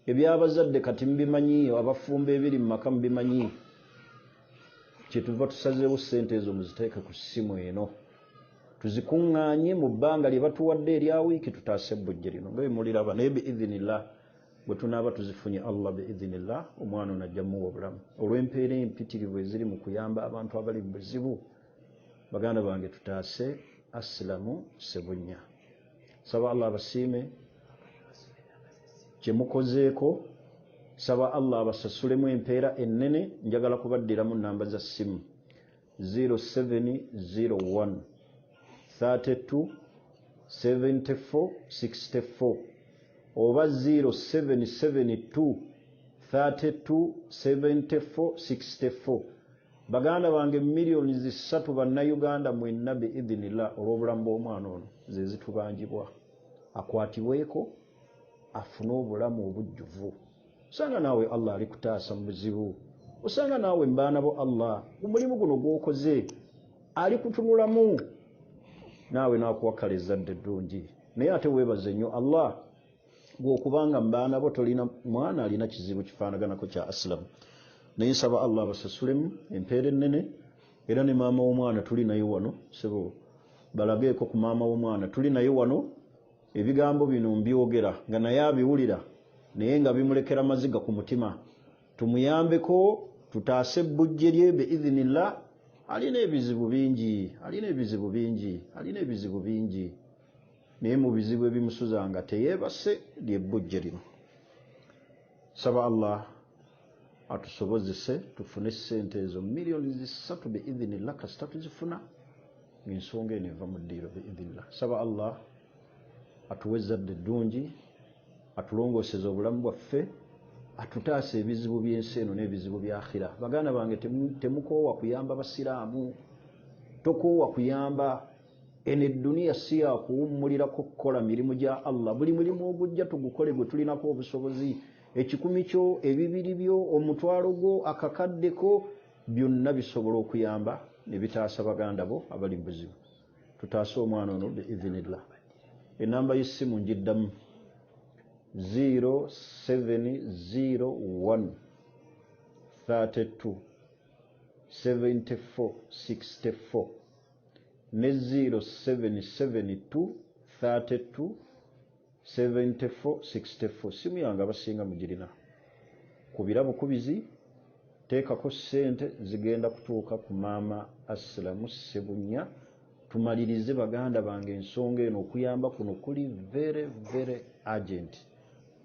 S2: Ebyabazadde kati mubimanyi, abafumbo ebiri mu maka mubimanyi. Kyetuva tusazeewo ssente ezo muziteeke ku ssimu eno, tuzikuŋŋaanye mu bbanga lye batuwadde erya wiiki, tutaase ebbujje lino nga bwe muliraba. Naye biidhinillah bwe tunaaba tuzifunye Allah biidhinillah, omwana ono ajja muwa obulamu. Olw'empeera empitirivu eziri mu kuyamba abantu abali mu buzibu, baganda bange tutaase Asilamu Ssebunya. Saba Allah abasiime kye mukozeeko, saba Allah abasasulemu empeera ennene. Njagala kubaddiramu nnamba za ssimu 0701 32 74 64 oba 0772 32 74 64. Baganda bange millions 3 bannayuganda mwenna biidhinillah olw'obulamu bw'omwana ono ze zitubanjibwa akwatibweko afune obulamu obujjuvu. Osanga naawe Allah alikutaasa mu buzibu, osanga naawe mbaana bo Allah omulimu guno gw'okoze alikutunulamu naawe n'akuwakala ezzadde eddungi. Naye ate weebaze nnyo Allah gw'okubanga mbaana bo tolina mwana alina kizibu kifaanaganako kya asilamu. Naye nsaba Allah basasulemu empeera ennene, era ne maama w'omwana tuli naye wano sebo balageeko ku maama w'omwana tuli naye wano. Ebigambo bino mbyogera nga naye abiwulira naye nga bimulekera maziga ku mutima. Tumuyambeko tutaase ebbujje lye biidhinillah. Alina ebizibu bingi, naye mu bizibu ebimusuzanga teyeebase ly'ebbujje lino. Saba Allah atusobozese tufune ssente ezo millions 3 biidhinillah kasita tuzifuna ng'ensonga eno eva mu ddiiro biidhinillah. Saba Allah atuwe ezzadde eddungi, atulongooseze obulamu bwaffe, atutaase ebizibu by'ensi eno n'ebizibu bya akhira. Baganda bange temukoowa kuyamba basiraamu, tokoowa kuyamba eno edduniya si yakuwummulirako kukola mirimu gya Allah. Buli mulimu ogujja tugukole gwe tulinako obusobozi. Ekikumi kyo, ebibiri byo, omutwalo gwo, akakaddeko, byonna bisobola okuyamba ne bitaasa baganda bo abali mu buzibu. Tutaase omwana ono biidhinillah. Enamba y'essimu njiddamu 0701 32 74 64 ne 0772 32 74 64. Simu yange abasinga mugirina. Kubira bukubizi teekako ssente zigenda kutuuka ku maama Asilamu Ssebunya. Tumalirize baganda bange ensonga eno okuyamba kuno kuli very urgent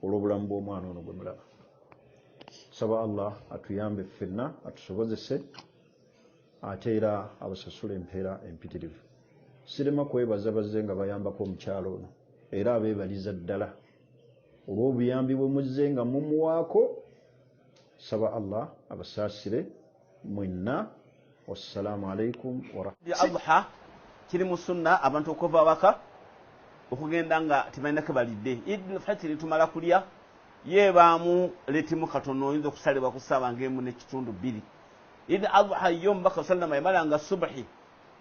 S2: olw'obulamu bw'omwana ono gwe mulaba. Saba Allah atuyambe ffenna atusobozese ate era abasasula empeera empitirivu. Sirema kwebaza bazze nga bayambako omukyalo ono era abeebaliza ddala olw'obuyambi bwe muzze nga mumuwaako. Saba Allah abasaasire mwenna. Wassalamu alaikum warahmatullahi.
S1: Kiri mu sunna abantu okuva awaka okugenda nga tebalinako balidde. Idul Fitr tumala kulya yeebaamu letimu katono oyinza okusalibwa ku ssaawa ng'emu n'ekitundu 2. Idul Adha yo Omubaka sallama yamalanga subuhi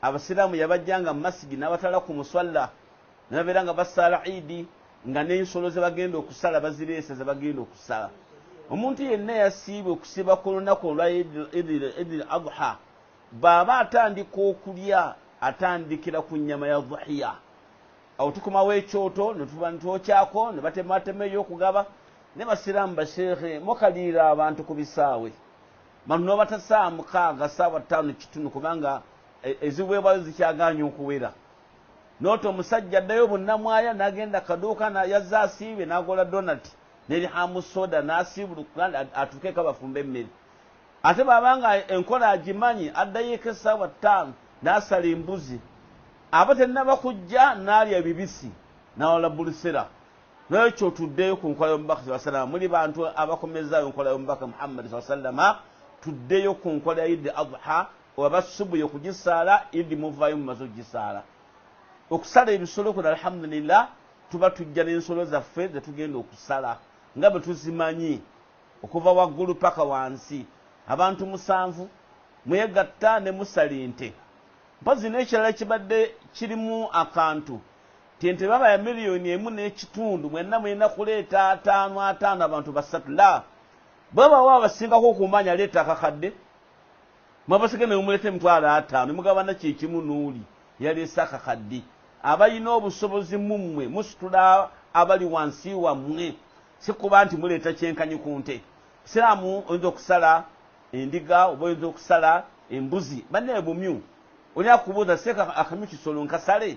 S1: abasiraamu yabajjanga mu masigi n'abatala ku muswalla nababeera nga basaala idi nga n'ensolo ze bagenda okusala bazireese ze bagenda okusala. Omuntu yenna yasiibwe okusiba ku lunaku olwa Idul Adha baba atandika okulya atandikira ku nnyama ya dhuhiya. Awo tukomawo ekyoto ne tuba ntwokyako ne batematema ey'okugaba ne basiraamu basheekhe mukaliira abantu ku bisaawe bano n'obata ssaawa 6 ssaawa 5 kitunu kubanga eziweebwayo zikyagaanya okuwera. Nooti omusajja addayo bunnamwaya n'agenda kaduuka yazza asiibye n'agola donati n'erihamu soda n'asiibulukula atuukeeko abafumba emmere. Ate babanga enkola agimanyi addayeko essaawa 5 n'asala embuzi aba tennaba kujja n'alya bibisi n'awala bulusera. N'ekyo tuddeyo ku nkola y'Omubaka sallallahu alayhi wa sallam. Muli bantu abakomezaayo enkola y'Omubaka Muhammad sallallahu alayhi wa sallam. Tuddeyo ku nkola ya Idi Adha oba subuhi okugisaala idi muvaayo mumaze okugisaala. Okusala ebisolo kuno alhamdulillah tuba tujja n'ensolo zaffe ze tugenda okusala nga bwe tuzimanyi okuva waggulu paka wansi. Abantu 7 mwegatta ne musala ente. Mpozi n'ekirala kibadde kirimu akantu ente baba ya miliyoni 1.5 mwenna mwena kuleeta 5 abantu 3 la baba waba basingako okumanya leeta akakadde mwabasigane mumulete emitwalo 5 mugabana kikimu nuuli yaleesa akakadde. Abalina obusobozi mummwe musitula abali wansi wammwe si kuba nti muleeta kyenkanyi ku nte. Siraamu oyinza okusala endiga oba oyinza okusala embuzi banne bumyu. Oli akubuuza seeka akamyu kisolo nkasale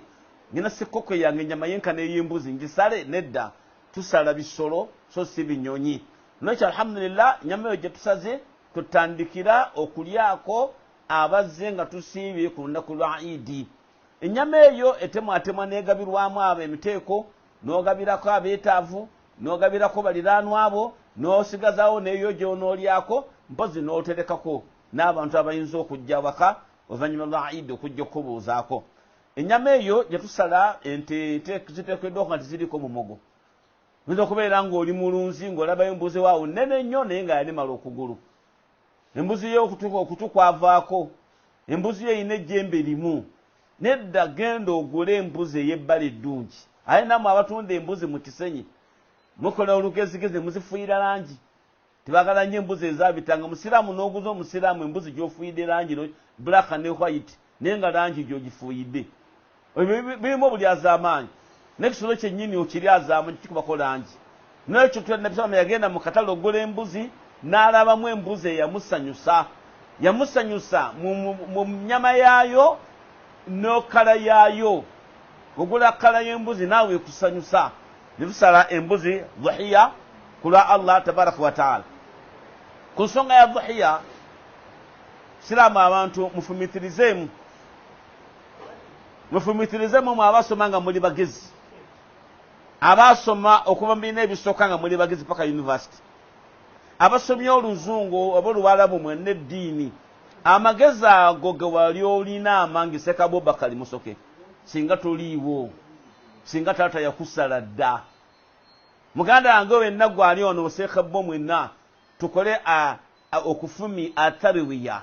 S1: ngina sekoko yange ennyama yenkana ey'embuzi ngisale nedda tusala bisolo so si binyonyi. N'ekyo alhamdulillah nyama eyo gye tusaze tutandikira okulyako abazze nga tusiibye ku lunaku lwa Idi. ennyama eyo etemwatemwa negabirwamu abo emiteeko n'ogabirako abeetaavu n'ogabirako baliraanwa abo n'osigazawo neyo gy'onoolyako mpozi n'oterekako n'abantu abayinza okujja waka oluvannyuma lwa Eid okujja okubuuzaako. Ennyama eyo gye tusala ente ziteekeddwa okuba nti ziriko mumogo. Oyinza okubeera ng'oli mulunzi ng'olabayo embuzi waawo nnene nnyo naye nga yalimala okugulu. Embuzi ye okutu kwavaako. Embuzi ye erina ejjembe limu. Nedda genda ogule embuzi ey'ebbala eddungi. Ate nammwe abatunda embuzi mu kisenyi mukola olugezigezi muzifuuyira langi. Tebagala nnyo embuzi ezaabitanga. Musiraamu n'oguza omusiraamu embuzi gy'ofuuyidde langi black ne white naye nga langi gy'ogifuuyidde. Birimu obulyazamaanyi. N'ekisolo kyennyini okiryazaamaanyi kikubako langi. N'ekyo Nabbi yagenda mu katale okugula embuzi n'alabamu embuzi eyamusanyusa. Yamusanyusa mu nnyama yaayo n'okala yaayo. Ogula kala y'embuzi naawe ekusanyusa. Ne tusala embuzi dhuhiya ku lwa Allah tabaraka wa taala. Ku nsonga ya dhuhiya siraamu abantu mufumitirizemu mu abasoma nga muli bagezi. Abasoma okuva mu bibiina ebisooka nga muli bagezi paka university. Abasomye oluzungu oba oluwalabu mwenna eddiini. Amagezi ago ge wali olina amangi Sheikh Abubakar Musoke. Singa toliiwo. Singa taata yakusala dda. Muganda wange wenna gwali ono Sheikh bo mwenna tukole okufumi atariwiya.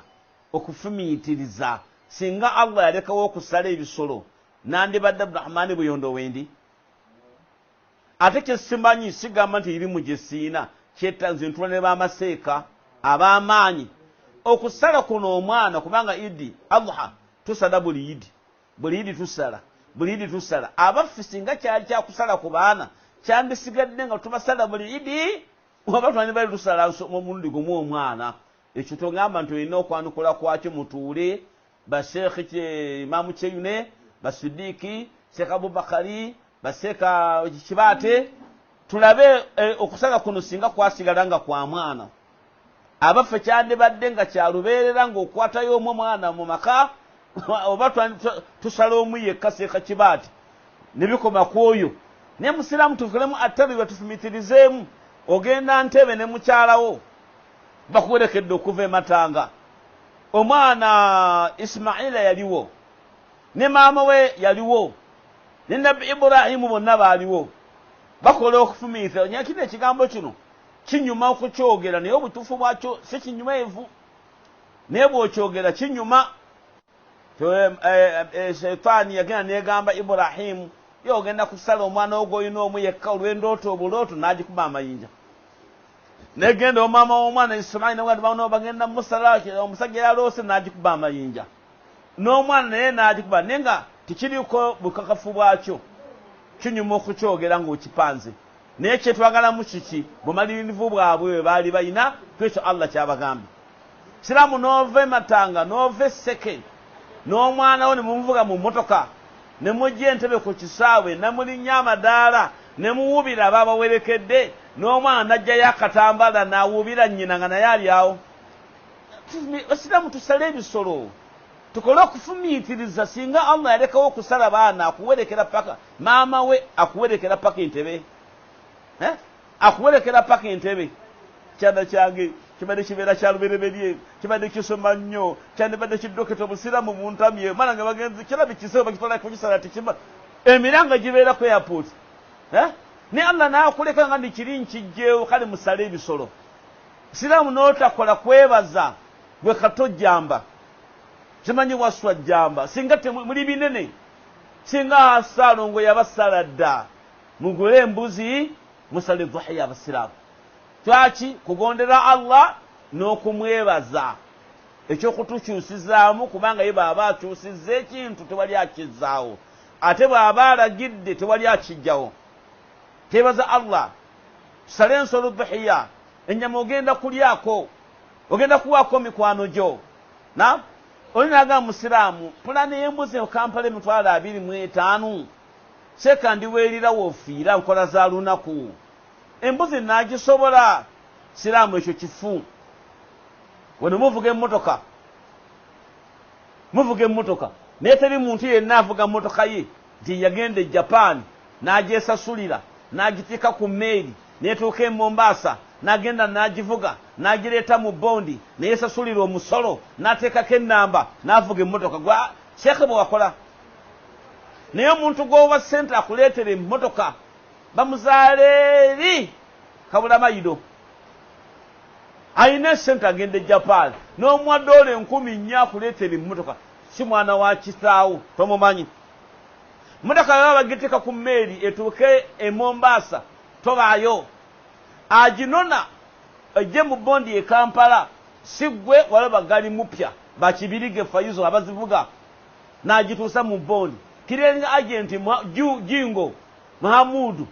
S1: Okufumiitiriza. Singa Allah yalekawo okusala ebisolo nandibadde Abdurahmani Buyondo wendi. Ate kyesimanyi sigamba nti irimu gye siina kyetanze ntula ne bamaseeka ab'amaanyi okusala kuno omwana kubanga Idi Adha tusala buli Idi tusala abaffe singa kyali kyakusala ku baana kyandisigadde nga tubasala buli Idi oba twani bali tusala omulundi gumu omwana. Ekyo togamba nti olina okwanukula kwakyo mutuule basheekh Imamu Kyeyune Basidiiki Sheikh Abubakari baseka kibaate tulabe okusala kuno singa kwasigala nga kwa mwana. Abaffe kyandibadde nga kyalubeerera ng'okwatayo omwana mu maka oba tusala omu yekka Sheikh Kibaate ne bikoma ku oyo. Naye musiraamu tukolemu atariwe tufumitirizeemu. Ogenda Ntebe ne mukyalawo bakuwerekedde okuva ematanga. Omwana Ismaila yaliwo ne maama we yaliwo ne Nabbi Ibrahimu bonna baaliwo bakola okufumiitira. Nyakino ekigambo kino kinyuma okukyogera naye obutuufu bwakyo si kinyumeevu naye bw'okyogera kinyuma. Shayitaani yagenda negamba Ibrahimu ye ogenda kusala omwana ogwo olina omu yekka olw'endooto obulooto n'agikuba amayinja. Negenda omama w'omwana Ismaila bano bagenda musala omusajja yaloose n'agikuba amayinja. N'omwana naye n'agikuba naye nga tikiriko bukakafu bwakyo kinyuma okukyogera ng'okipanze. Naye kyetwagalamu kiki bumalirivu bwabwe bwe baali balina kwekyo Allah kyabagambye. Siraamu n'ova ematanga n'ova esseke n'omwana wo ne mumuvuga mu mmotoka ne mujja Entebe ku kisaawe ne mulinnya amadaala ne muwubira ababawerekedde n'omwana n'ajjayo akatambaala n'awubira nnyina nga naye ali awo. Siraamu tusale ebisolo tukole okufumiitiriza. Singa Allah yalekawo okusala baana akuwerekera paka maama we akuwerekera paka Entebe akuwerekera paka Entebe. Kyanda kyange kibadde kibeera kya lubereberye kibadde kisoma nnyo kyandibadde kiddoketa obusiraamu buntamye mwana nga bagenzi kirabi kisebo bakitwala kukisala tikima emiranga gibeera ku airport ne Allah n'akuleka nga ndikiri nkijjeewo kale musale ebisolo. Siraamu n'otakola kwebaza gwe katojjamba kimanyi waswa jjamba singa muli binene singa Hasaalongo yabasala dda mugule embuzi musale dhuhiya abasiraamu. Twaki kugondera Allah n'okumwebaza ekyokutukyusizaamu kubanga ye baba akyusizza ekintu tewali akizzaawo ate bw'aba alagidde tewali akijjawo. Tebaza Allah tusale ensolo dhuhiya ennyama ogenda kulyako ogenda kuwaako mikwano gyo olinaga musiraamu pulani y'embuzi Kampala 25 seeka ndiweerira woofiira nkola za lunaku embuzi naagisobola. Siraamu ekyo kifu. Wano muvuga emmotoka naye teri muntu yenna avuga mmotoka ye nti yagenda e Japan n'agyesasulira n'agiteeka ku mmeeri n'etuuka e Mombasa n'agenda n'agivuga n'agireeta mu bondi neyesasulira omusolo n'ateekako ennamba n'avuga emmotoka gwa sheekhe bwe wakola. naye omuntu gw'owa ssente akuleetera emmotoka bamuzaala eri kabulamayido ayina essente agenda e Japan n'omuwa $4,000 akuleetera emmotoka si mwana wa kitaawo tomumanyi. Mmotoka baba bagiteeka ku mmeeri etuuke e Mombasa tobaayo aginona ejje mu bondi e Kampala siggwe walaba gali mupya bakibirige Fayuzo abazivuga n'agituusa mu bondi kireni agenti Jingo Mahamudu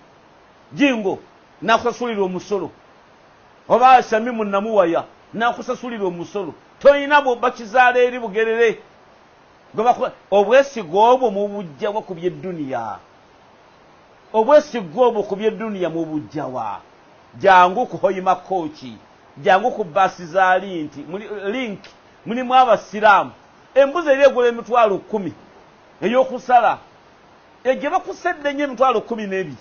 S1: Jingo nakusasulira omusolo oba Shamimu Namuwaya nakusasulira omusolo toyina bakizaala eri bugerere obwesigo obwo mu bujjawa ku by'edduniya obwesigo obwo ku by'edduniya mu bujjawa jangu ku Hoima Kochi jangu ku basi za link mulimu abasiraamu embuzi eri egula $10,000 ey'okusala egye bakusedde nnyo $12,000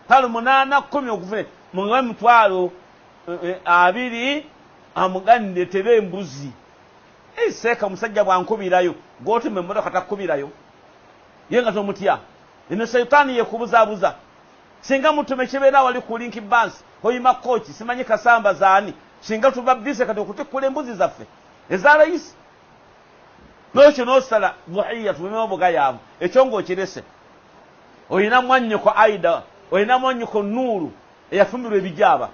S1: kale 8-10 okufune muwe $20,000 amugandiretera embuzi seeka musajja bwankubirayo gw'otuma emmotoka takkubirayo ye nga tomutya eno seyitaani yekubuzaabuza singa mutume kibeera wali ku link bans Hoima Kochi simanyi kasamba zaani singa tuba bise kati okutikkula embuzi zaffe eza layisi n'okyo n'osala buhiya tumemeo bugayaavu ekyo ng'okirese oyina mwannyoko Aida oyina mwannyoko Nuuru eyafumbirwa ebijaaba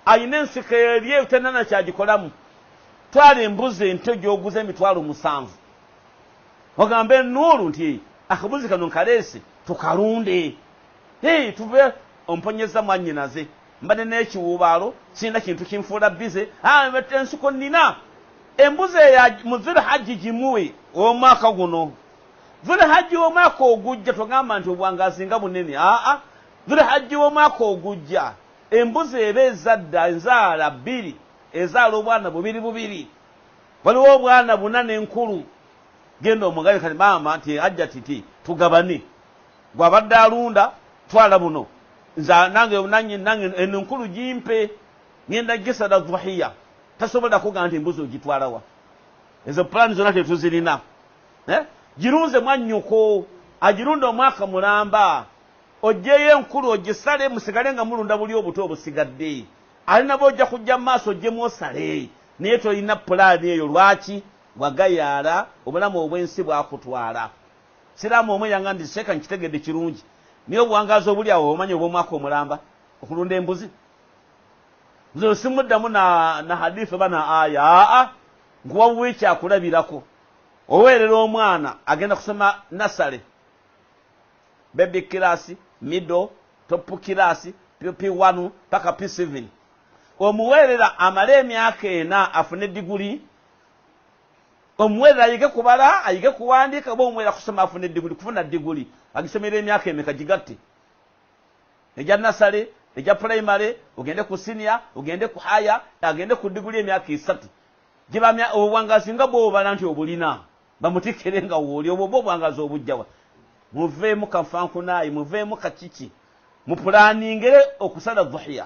S1: ayina ensiko eri etenana kyagikolamu twala embuzi ento gy'oguza $7,000 ogambe Nuuru nti akabuzi kano nkaleese tukalunde tuve omponyeza mwannyinaze mbadde n'ekiwuubaalo sirina kintu kinfuula bize ensiko nnina embuzi mu Zulhajji gimuwe omwaka guno Zulhajji omwaka ogujja togamba nti obwangazi nga bunene Zulhajji omwaka ogujja embuzi eba ezadda enzaala 2 ezaala obwana bubiri waliwo obwana 4 n'enkulu genda omugabe kati maama nti ajja titi tugabane gwabadde alunda twala buno nange enkulu gimpe ngenda gisala dhuhiya tasobola kugamba nti embuzi ogitwalawa ezo pulani zonna tetuzirina girunze mwannyuko agirunda omwaka mulamba ojjeyo enkulu ogisale musigale nga mulunda buli obuto obusigadde alina bojja kujja mu maaso ogyemu osale naye tolina pulaani eyo lwaki wagayaala obulamu obw'ensi bwakutwala. Siraamu omwe yanga ndi seeka nkitegedde kirungi niye obuwangazi obuli awo omanyi obw'omwaka omulamba okulunda embuzi nze simuddamu na hadithi oba na aya nkuwabuwa ekyakulabirako oweerera omwana agenda kusoma nasale baby class middle top class P1 paka P7 omuweerera amala emyaka 4 afune diguli omuweerera ayige kubala ayige kuwandiika oba omuweerera kusoma afune diguli kufuna diguli agisomera emyaka emeka gigatte ejja nasale ejja primary ogende ku senior ogende ku higher agende ku diguli emyaka 3 gibamya obwangazi nga bw'obala nti obulina bamutikere nga wooli obwo obwangazi obujjawa muveemu kafankunayi muveemu kakiki mupulaningire okusala dhuhiya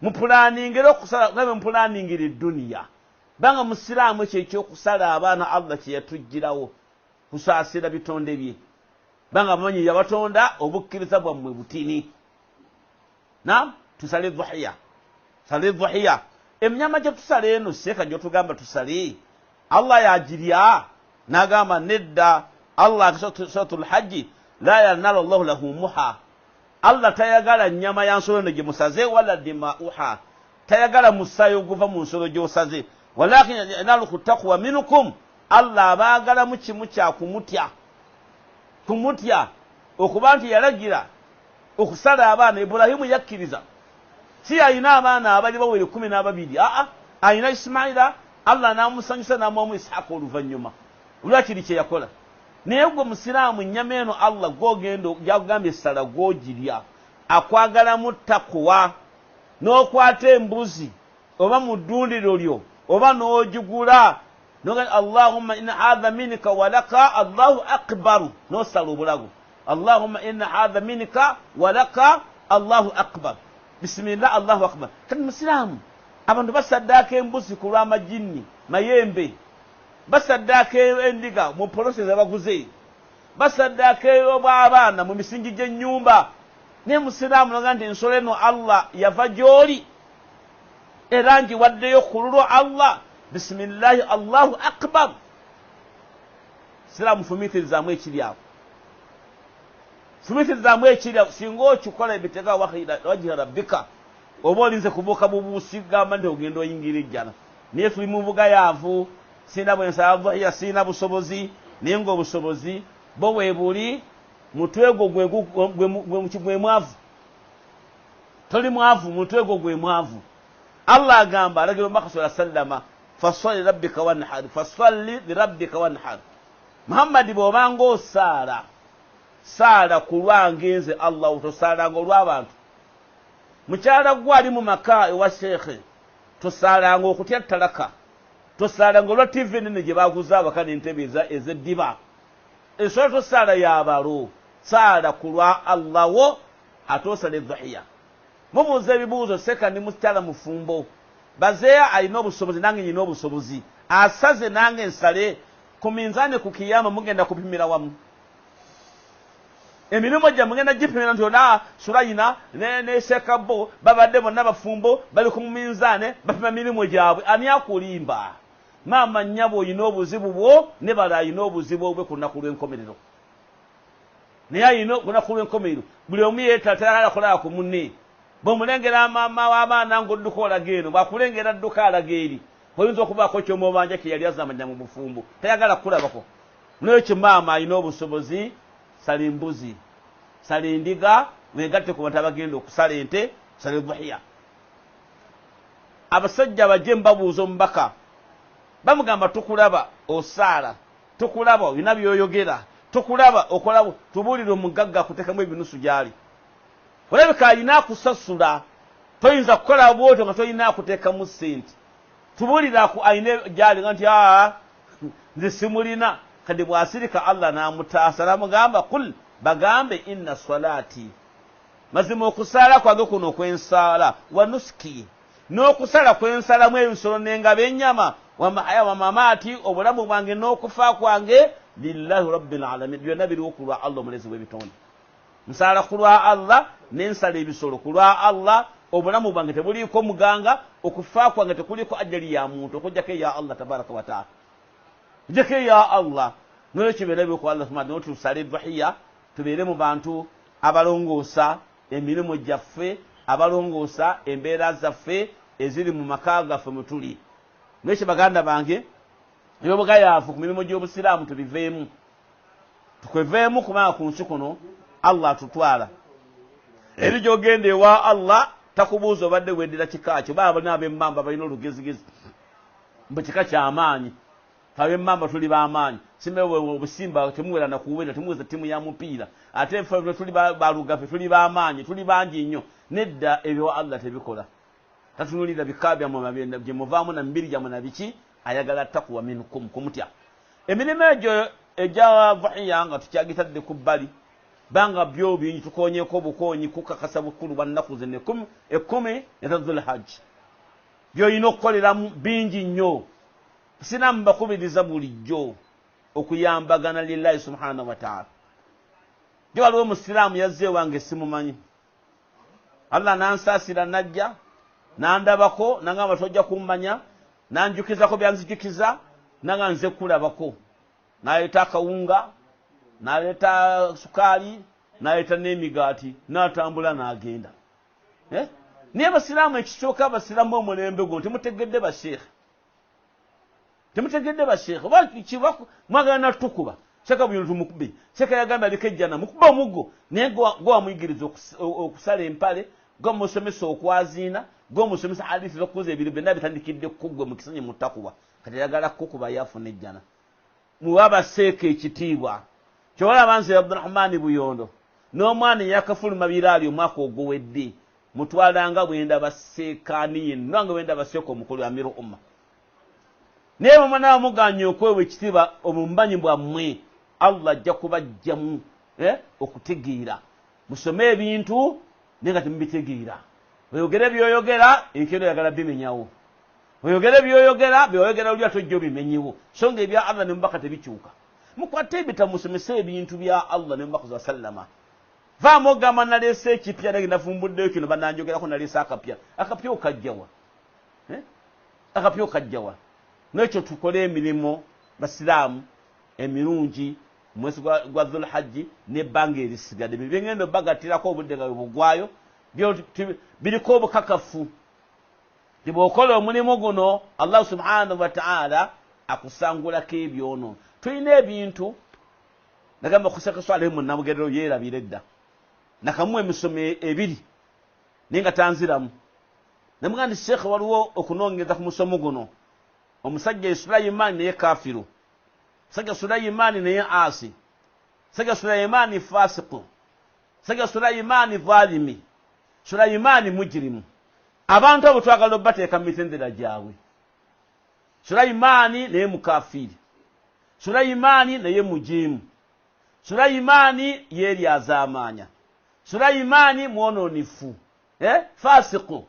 S1: mupulaningire okusala ngabe mupulaningire edduniya banga musiraamu ekyo ekyokusala abaana Allah kye yatujjirawo kusaasira bitonde bye banga bamanyi yabatonda obukkiriza bwammwe butini tusale dhuhiya sale dhuhiya emnyama gye tusala eno seeka gyotugamba tusale Allah yagirya n'agamba nedda Allah suratul hajji la yanala Allahu lahumuha Allah tayagala nyama ya nsolo gye musaze wala dimauha tayagala musayo guva mu nsolo gy'osaze walakin yanalu taqwa minkum Allah abaagala mu kimu kya kumutya okuba nti yalagira okusala abaana Ibrahimu yakkiriza si ayina abaana abali bawere 12 ayina Ismaila Allah n'amusanyusa n'amuwa Ishaqa oluvannyuma olwakiri kye yakola naye gwe musiraamu nnyama eno Allah gw'ogenda gyakugambye essala gw'ogirya akwagalamu takuwa n'okwata embuzi oba mu ddundiro lyo oba n'ogigula noga Allahumma inna hadha minka wa laka Allahu akbar no salubulago Allahumma inna hadha minka wa laka Allahu akbar bismillah Allahu akbar kan muslimu abantu basaddaka embuzi kulwa majinni mayembe basaddaka endiga mu process abaguze basaddaka obwabana mu misingi gy'ennyumba ne musiramu nogandi nsoleno Allah yava gyoli erangi waddeyo kululwo Allah bismillah Allahu akbar siramu fumitirizamu ekiryawo fumitirizamu ekiryawo singa okikola ebitega wajhi rabbika oba olinze kubuuka bubuusi gamba nti ogenda oyingira ejjana naye tuli mu mbuga yaavu sina bwensaavuya sina busobozi naye ng'obusobozi bo weebuli mutwe gwo gwe mwavu toli mwavu mutwe gwo gwe mwavu Allah agamba alagira omubaka sallallahu alayhi wa sallama fasalli lirabbika wanhar fasalli lirabbika wanhar Muhammadi bw'obanga saala ku lwange nze Allah tosaalanga olw'abantu mukyala gwe ali mu maka ewa sheekhe tosaalanga okutya ttalaka tosaalanga olwa TV nene gye baguza abaka n'entebe ez'eddiba esola tosaala y'abalo saala ku lwa Allah wo ate osala edhahiya mubuuza ebibuuzo sekandi mukyala mufumbo bazeeya alina obusobozi nange nyina obusobozi asaze nange nsale ku minzaani ku kiyama mugenda kupimira wamu emirimu gya mugenda gipimira nti ona Sulayina ne Sekabo babadde bonna bafumbo bali ku minzaane bapima mirimu gyabwe ani akulimba maama nnyabo oyina obuzibu bwo ne bala ayina obuzibu obwe ku lunaku lw'enkomerero naye ayina olunaku lw'enkomerero buli omu yeetatayagala kulaba ku munne bw'omulengera maama w'abaana ng'odduka olaga eno bw'akulengera dduka alaga eri oyinza okubaako ky'omubanja kye yali azamanya mu bufumbo tayagala kulabako n'ekyo maama ayina obusobozi sala embuzi sala endiga wegatte ku bantu abagenda okusala ente sala edhahiya abasajja bajje mbabuuza omubaka bamugamba tukulaba osaala tukulaba olina byoyogera tukulaba okolabo tubuulire omugagga akuteekamu ebinusu gyali olabika alina akusasula toyinza kukola bwotyo nga tolina akuteekamu ssente tubuulire ayina gyali nga nti nze simulina kadi bw'asirika Allah n'amutaasa n'amugamba kul bagambe inna salati mazima okusaala kwange kuno okwensaala wa nuski n'okusala kwensalamu ebisolo n'engabo ennyama wa mahaya wa mamaati obulamu bwange n'okufa kwange lillahi rabbil alamin byonna biriwo ku lwa Allah omulezi w'ebitonde nsaala ku lwa Allah n'ensala ebisolo ku lwa Allah obulamu bwange tebuliiko muganga okufa kwange tekuliiko ajali ya muntu okujjako eya Allah tabaraka wa taala njeko ya Allah noyo kibeere byo ku Allah subhanahu wa ta'ala tusale edhahiya tubeere mu bantu abalongoosa emirimu gyaffe abalongoosa embeera zaffe eziri mu maka gaffe mwe tuli nekyo baganda bange ebyobugayaavu ku mirimu gy'obusiraamu tubiveemu tukweveemu kubanga ku nsi kuno Allah atutwala eri gy'ogenda ewa Allah takubuuza obadde weddira kika kyo baba n'ab'emmamba balina olugezigezi mbu kika ky'amaanyi ab'emmamba tuli b'amaanyi simewe obusimba temuwera nakuwera temuweza ttiimu ya mupiira ate ffe tuli balugaffe tuli b'amaanyi tuli bangi nnyo nedda ebyo Allah tebikola tatunulira bika byammwe gye muvaamu na mibiri gyammwe na biki ayagala takuwa minkum kumutya emirimu egyo egya dhahiya nga tukyagitadde ku bbali banga byo bingi tukonyeeko bukonyi kukakasa bukulu bwa nnaku zino ekkumi ezazul hajji by'olina okukoleramu bingi nnyo sina mbakubiriza bulijjo okuyambagana lillahi subhanahu wa ta'ala gye waliwo omusiraamu yazze wange simumanyi Allah nansaasira najja nandabako nangamba tojja kummanya nanjukizako byanzijukiza nanga nze kulabako naleeta akawunga naleeta sukaali naleeta n'emigaati n'atambula n'agenda naye abasiraamu ekisooka abasiraamu omulembe gwo temutegedde basheekhe temutegedde basheekhe oba kiba mwagala natukuba sheka buyino tumukube sheka yagamba aliko ejjana mukuba omuggo naye gwe wamuyigiriza okusala empale gwe musomesa okwaziina gwe musomesa hadithi z'okukuza ebiro byonna bitandikidde kuggwe mu kisenyi mutakuba kati yagala kukuba yafuna ejjana muwe abaseeka ekitiibwa kyowalaba nze Abdurahmani Buyondo n'omwana eyakafuluma biraali omwaka oguwedde mutwalanga bwenda baseekaani yenna nga bwenda baseeka omukulu amiru umma naye bamwana bamuganye okwewa ekitiibwa obumanyi bwammwe Allah ajja kubajjamu okutegeera musome ebintu naye nga temubitegeera oyogere byoyogera enkero yagala bimenyawo oyogere byoyogera byoyogera olya tojja obimenyewo so nga ebya Allah ne mubaka tebikyuka mukwate ebita musomese ebintu bya Allah ne mubaka sallama vaamu ogamba naleese ekipya nage navumbuddeyo kino bananjogerako naleese akapya okajjawa akapya okajjawa nekyo tukole emirimu basiraamu emirungi mwezi gwa Dhulhajji n'ebbanga erisigadde byengendo bagatirako obudde nga bugwayo biriko obukakafu tibwokola omulimu guno Allah subhanahu wa ta'ala akusangulako ebyono tulina ebintu nagamba kusakaswala mu namugerero yeerabira edda nakamu emisomo ebiri ninga tanziramu namugandi Sheikh waliwo okunongeza ku musomo guno omusajja Sulaiman naye kafiru sajja Sulaiman naye asi sajja Sulaiman fasiqu sajja Sulaiman zalimi Sulaiman mujrimu abantu abo twagala obateeka mu mitendera gyabwe Sulaiman naye mukafiri Sulaiman naye mujimu Sulaiman yeri azamanya Sulaiman mwononifu fasiqu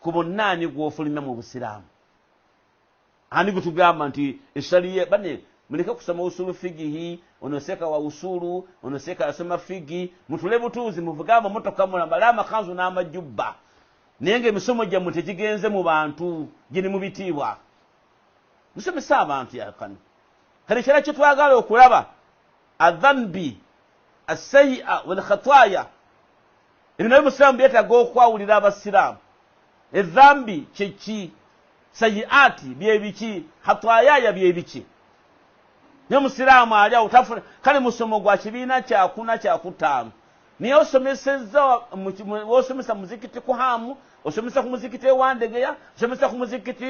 S1: kubonnani gwofulumya mu busiramu ani gutugamba nti eshariye bane muleke kusoma usulu figihi onoseka wa usulu onoseka asoma figi mutule butuzi muvugamba motoka mulambala kanzu n'amajubba nenge emisomo gya mutekigenze mu bantu gini mubitibwa musomesa abantu yakano kale kira kyo twagala okulaba adhambi as-sayyi'a wal khataaya ibinabi muslimu byetaga okwawulira abasiramu edhambi kyeki sayiati byebiki hatwayaya byebiki ne musiramu alya utafuna kale musomo gwa kibiina kyakuna kyakutaano niye osomeseza osomesa muzikiti ku hamu osomesa ku muzikiti ewandegeya osomesa ku muzikiti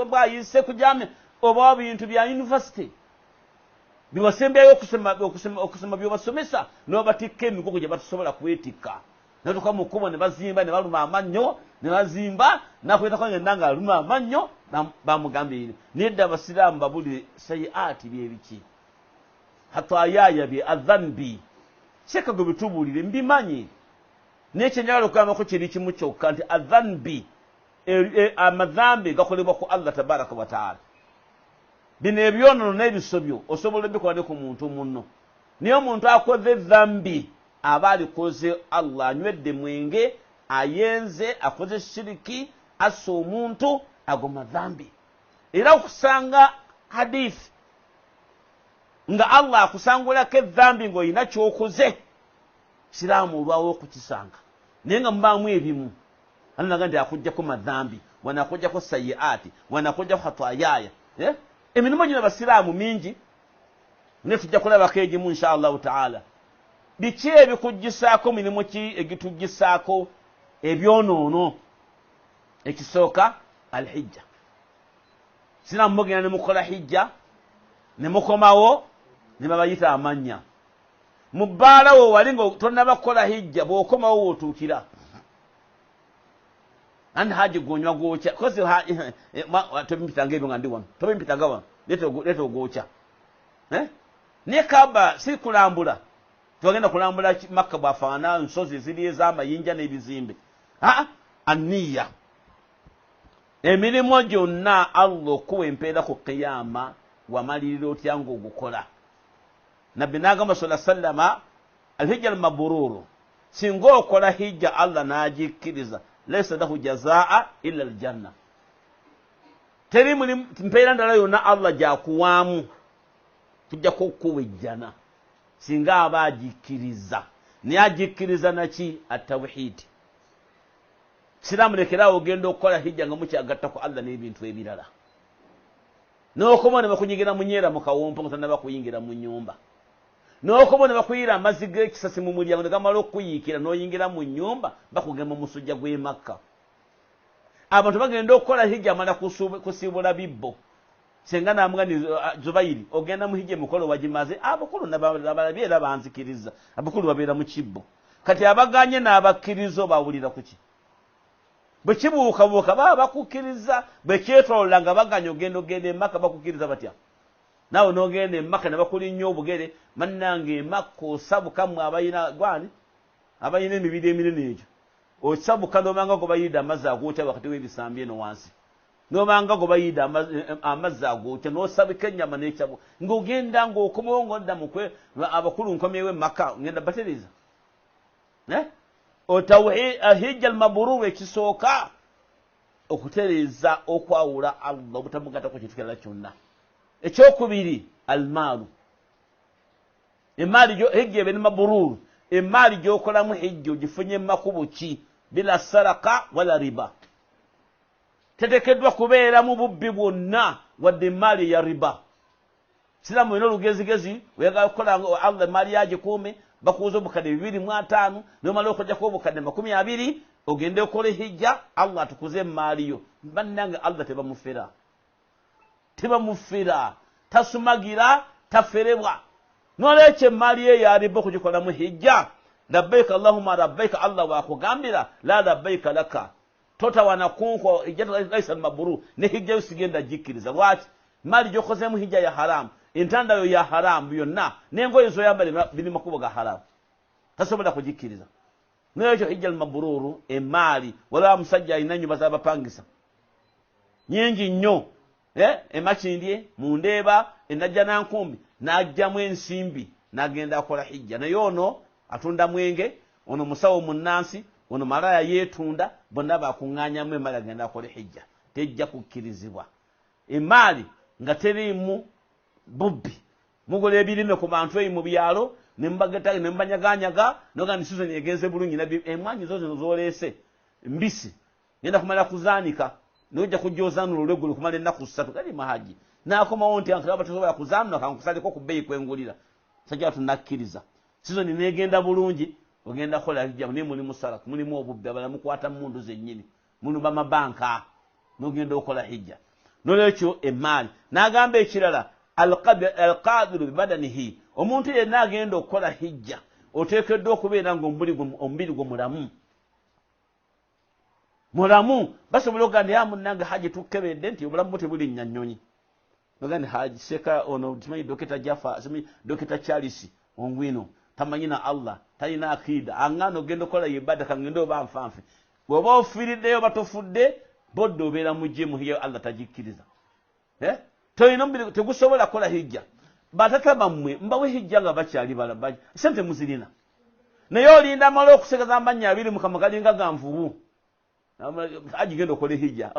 S1: bwayise kujame oba bintu bya university biwasembeyo okusoma byobasomesa n'obatikka emigugu gye batusobola kwetikka natuka mukubo ne bazimba ne baluma amannyo ne bazimba nakweta kwa nanga aluma amannyo bamugambire nedda abasiraamu babuli sayiati byebiki hatayaya bi adhanbi cheka go bitubulire mbimanyi neche njalo kama ko kiri kimu kyokka nti adhanbi amadhambi gakolebwa ku Allah tabaraka wa taala bine byono n'ebisobyo osobola bikola ne ku muntu munno niyo muntu akoze dhambi abali koze Allah anywedde mwenge ayenze akoze shiriki aso omuntu agoma dhambi era okusanga hadith nga Allah akusangula ke dhambi ngo ina kyokoze siramu olwawo okukisanga nenga mbamu ebimu anaga ndi akujja ko madhambi wanakujja ko sayiati wanakujja ko hatwayaya eminimo gino basiramu mingi ne tujja kulaba keji mu inshallah taala biki ebikujjisaako mirimu ki egitujjisaako ebyonoono ekisooka alhijja sina mmogena ne mukola hijja ne mukomawo ne babayita amanya mubaalawo walingo tonnaba kukola hijja bw'okomawo wootuukira andi haji gonywa gwocha kozi tobimpitanga ebyo nga ndi wano tobimpitanga wano leta ogwocha ne kaba si kulambula twagenda kulambula Makka bwafaana nsozi ziri ez'amayinja n'ebizimbe aniya emirimu gyonna Allah okuwa empeera ku qiyama wamalirira otya ng'ogukola nabbi n'agamba sallama alhijja almabururu singa okola hijja Allah n'agikkiriza laysa lahu jazaa illa aljanna teri mpeera ndala yonna Allah gyakuwaamu tujjako okuwa ejjana singa aba agikkiriza naye agikkiriza naki atawhid siramu lekerawo ogenda okukola hijja nga mukyagatta ku Allah n'ebintu ebirala n'okoma ne bakunyigira munyeera mu kawompo nga tannaba kuyingira mu nnyumba n'okoma ne bakuyira amazzi g'ekisasi mu mulyango ne gamala okuyiikira n'oyingira mu nnyumba bakugema musujja gw'e Makka abantu bagenda okukola hijja amala kusiibula bibbo senga namugani Zubairi ogenda mu hijja mukolo wagimaze abakulu nabalabye era banzikiriza abakulu babeera mu kibbo kati abaganye n'abakkirizo bawulira kuki bwe kibuukabuuka baba bakukkiriza bwe kyetolola nga baganya ogenda Makka bakukkiriza batya naawe n'ogenda Makka ne bakulinnya obugere mannange Makka osabukamu abayina emibiri eminene egyo osabuka n'obanga go bayidde amazzi agookya wakati w'ebisambi eno wansi n'obanga go bayidde amazzi agookya n'osabika ennyama n'ekyabu ng'ogenda ng'okomawo ng'odda mukwe abakulu nkomyewo Makka ngenda batereza hijja al-mabrur ekisooka okutereeza okwawula Allah obutamugatako kintu kirala kyonna ekyokubiri almaalu emaali hijja ebe ne mabrur emaali gy'okolamu hijja ogifunye mu makubo ki bila saraka wala riba tetekeddwa kubeera mu bubbi bwonna wadde emaali ya riba siramu ino lugezigezi weyagala kukola Allah emaali yagikuume bakuuza obukadde 2.5 n'omala okujjako obukadde 20 ogende okole hijja Allah atukuze emaali yo bannange Allah tebamufera tasumagira taferebwa n'olwekyo emaali ye yaliba okugikolamu hijja labbaika Allahumma labbaika Allah wakugambira la labbaika laka totawana kunko hijja laisa al-mabrur ne hijja usigenda jikkiriza lwaki mali gyokozemu hijja ya haramu entandalo ya haramu byonna n'engoye zoyambala biri makubo ga haramu tasobola kujikkiriza n'ekyo hijja al-mabrur emaali wala musajja alina ennyumba z'abapangisa nyingi nnyo emakindye mundeeba enajja nankumbi n'ajjamu ensimbi n'agenda akola hijja naye ono atunda mwenge ono musawo munnansi ono malaya yeetunda bonna bakuŋŋaanyamu emaali agenda akola hijja tejja kukkirizibwa emaali nga teriimu bubbi mugola ebirime ku bantu eyi mu byalo ne mbanyaganyaga noga ni season egenze bulungi emwanyi zo zino zooleese mbisi ngenda kumala kuzaanika nojja kujjozaanula olweggulo kumala ennaku 3 gali mahaji n'akomawo nti ankaba tosobola kuzaanula kankusaleko ku bbeeyi kwengulira sajja tunakkiriza season negenda bulungi ogenda kola hijja ne mulimu salak mulimu obubbi abala mukwata mundu zennyini mulumba mabanka nogenda okola hijja n'olwekyo emaali n'agamba ekirala alqadiru bibadanihi omuntu yenna agenda okukola hijja oteekeddwa okubeera nga omubiri gwe mulamu basobola okugamba ya munnange haji tukkebedde nti obulamu bwo tebulinnya nnyonyi ogandi haji seka ono timanyi dokita Charles ongwino tamanyi na Allah talina akida angano ogenda okukola ibada kangenda oba nfanfe bw'oba ofiiriddeyo batofudde bodde obeera mujje muhiyo Allah tajikkiriza toyina omubiri tegusobola kola hijja batata bammwe mbawe hijja nga bakyali balabaji sente muzirina naye olinda amala okusegeza amannya 2 mukama galinga ganvubu agigenda okola hijja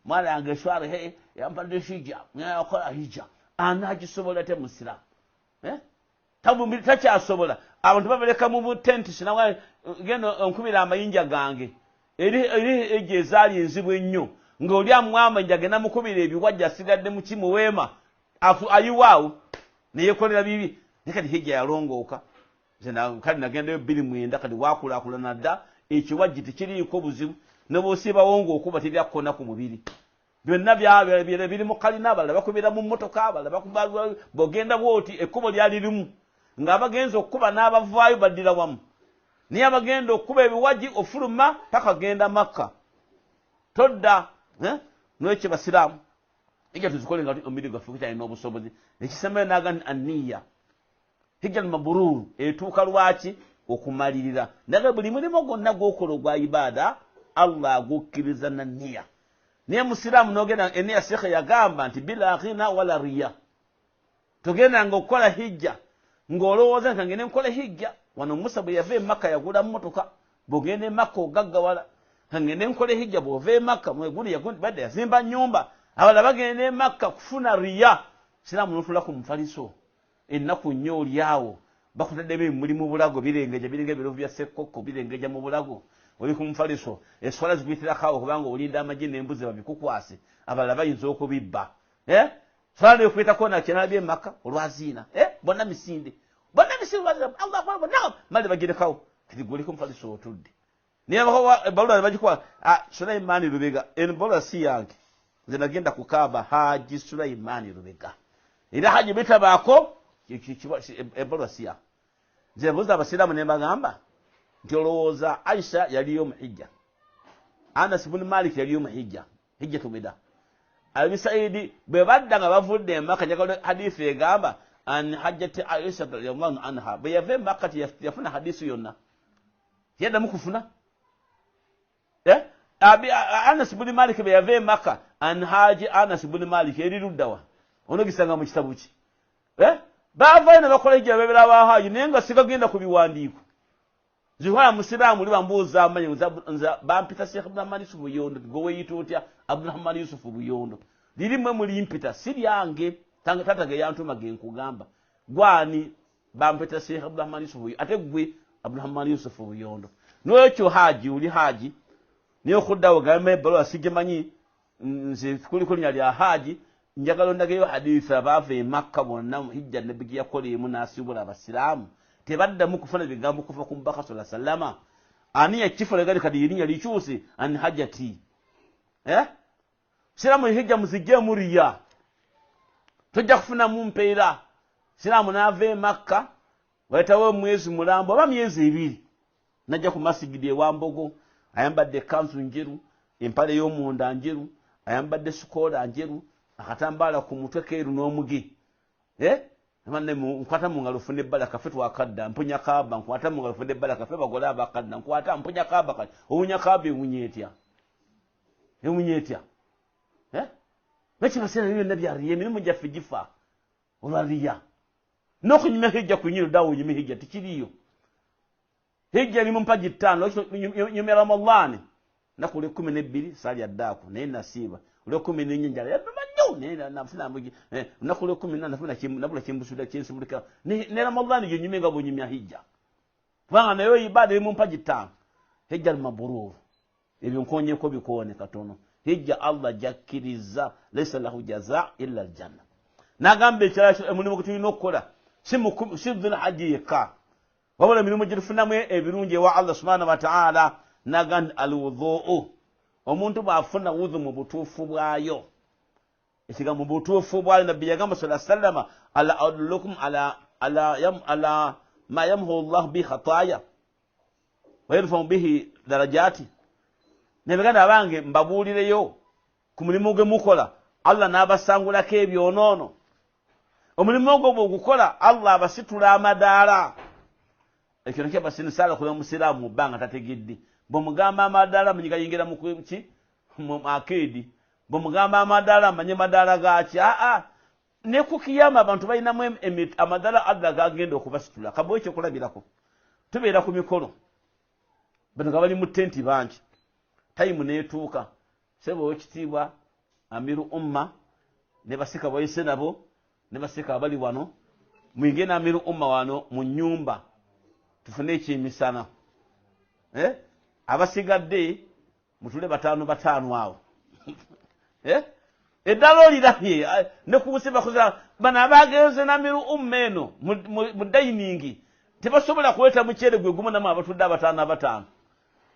S1: mwana yange shwari yampadde hijja nakola hijja anagisobola te musiramu tabumiri takyasobola abantu babaleka mu butenti sinawa genda onkubira amayinja gange eri ejje ezaali enzibu ennyo ng'oli amwamanja agenda mukubira ebiwajja asigadde mu kimuweema ayiwaawo neyekolera bibi naye kati hijja yalongooka kale nagendayo 2.9 kati waakulaakulana dda ekiwajji tekiriiko buzibu ne bw'osiibawo ng'okuba teryakkona ku mubiri byonna biri mu kalina abalala bakubira mu mmotoka abalala bw'ogenda bw'oti ekkubo lyali limu ng'abagenza okukuba n'abavaayo baddira wamu naye abagenda okukuba ebiwagi ofuluma takagenda Makka todda n'ekyo basiraamu hijja tuzikole nga omubiri gwaffe gukyalina obusobozi ekisembayo n'aga nti anniya hijja al-mabrur etuuka lwaki okumalirira naye buli mulimu gwonna gw'okola ogwa ibaada Allah agukkiriza na nniya naye musiraamu n'ogenda enniya shekhe yagamba nti bila ghina wala riya togendanga okukola hijja ng'olowooza nti ngende nkola hijja wano Musa bwe yava e Makka yagula mmotoka bw'ogenda e Makka ogaggawala ngende nkola hijja bw'ova e Makka mweguli badde yazimba nnyumba abalala bagenda e Makka kufuna riya siraamu n'otula ku mufaliso ennaku nnyo olyawo bakutaddemu ebimuli mu bulago birengeja biringa ebirovu bya ssekkokko birengeja mu bulago oli ku mufaliso eswala zikuyitirako awo kubanga olinda amagi n'embuzi babikukwase abalala bayinza okubibba swala nekuyitako nakyenalabye e Makka olwaziina bonna misinde mali bagirekawo kati gwe oli ku mufaliso otudde naye ebalula ne bagikuwa Sulaimaani Lubega ebalula si yange nze nagenda ku Kaaba Haji Sulaimaani Lubega era haji bitabaako ebalula si yange nze mbuuza abasiraamu ne bagamba nti olowooza Aisha yaliyo mu hijja Anas ibn Malik yali umuhijja hijjatul wida Abi Saidi bwe badda nga bavudde Makka njagala hadithi egamba an hajjati Aisha radhiyallahu anha bwe yave Makka yafuna hadithi yonna yadda mukufuna Abi Anas ibn Malik bwe yave Makka an haji Anas ibn Malik eriruddawa ono gisanga mu kitabu ki bava ne bakola hijja bebera ba haji nenga sigagenda kubiwandiiko Zuhara Musiramu liba mbuuza amanyi nza bampita Sheikh Abdurrahman Yusuf Buyondo gowe yitotya Abdurrahman Yusuf Buyondo lirimwe muri mpita siryange tatage yantuma genkugamba gwani bampita Sheikh Abdurrahman Yusuf Buyondo ate gwe Abdurrahman Yusuf Buyondo nocho haji uli haji niyo khuddawo game balo asigemanyi nze kuli nyali ya haji njagalo ndageyo haditha bave Makka bonna hijja nabigi yakole munasibula abasilamu tebadda mukufuna bigambo kufa kumbaka sallallahu alaihi wasallam ani yakifole gali kadiri yali chusi an hajati silamu hijja muzije muriya tojja kufuna mumpeera silamu nave Makka wetawo mwezi mulambo ba myezi 2 najja ku masigidi ewambogo ayambadde kanzu njeru empale y'omunda njeru ayambadde sukola njeru akatambala ku mutwe keeru n'omugi Amane nkwata mungalo funde balaka fetu akadda mpunya kaba nkwata mungalo funde balaka fe bagola abakadda nkwata mpunya kaba kati obunya kabe munyetya mechi basera yiwe nabi ariye mimi mujja fijifa olaliya nokunyime hijja kunyiro dawo nyime hijja tikiriyo hijja ni mpaji 5 nyime Ramadhani nakule 12 sali adako ne nasiba ule 14 njala yadumanyo ne nafuna mugi nakule 10 nafuna nabula kimbusuda kinsubulika ne Ramadhani nyime ngabo nyime hijja banga nayo ibada mu mpaji 5 hijja mabururu ebyo nkonye ko bikone katono hijja Allah jakiriza laysa lahu jazaa illa aljanna nagambe cyasho mulimo kutino okola simudhul haji ka wabula milimo jirufunamwe ebirunje wa Allah subhanahu wa ta'ala nagan alwudhu omuntu bafuna wudhu mu butufu bwayo esiga mu butufu bwayo nabbi yagamba sallallahu alaihi wasallam ala adlukum ala ma yamhu Allah bi khataya wa yarfa bihi darajati nebaganda abange mbabulireyo ku mulimo gwe mukola Allah n'abasangula ke ebyonono omulimo gwo gukola Allah abasitula amadala ekyo nakya basinisala ku musiramu banga tategedde bomugamba amadala munyiga yingira mu kuki mu akedi bomugamba amadala manye madala gachi ne ku kiyama abantu balina mu amadala Allah gagenda okubasitula kabo ekyo kulabirako tubeera ku mikolo bano gabali mu tenti banji time netuuka sebo ekitibwa amiru umma ne basika boyise nabo ne basika abali wano mwinge na amiru umma wano mu nyumba tufune ekimisana abasigadde mutule batano awo eddalo lirabye ne kubusiba kuza bana abagenze na amiru umma eno mu dining tebasobola kuleta mukyere gwe gumu namu abatudde batano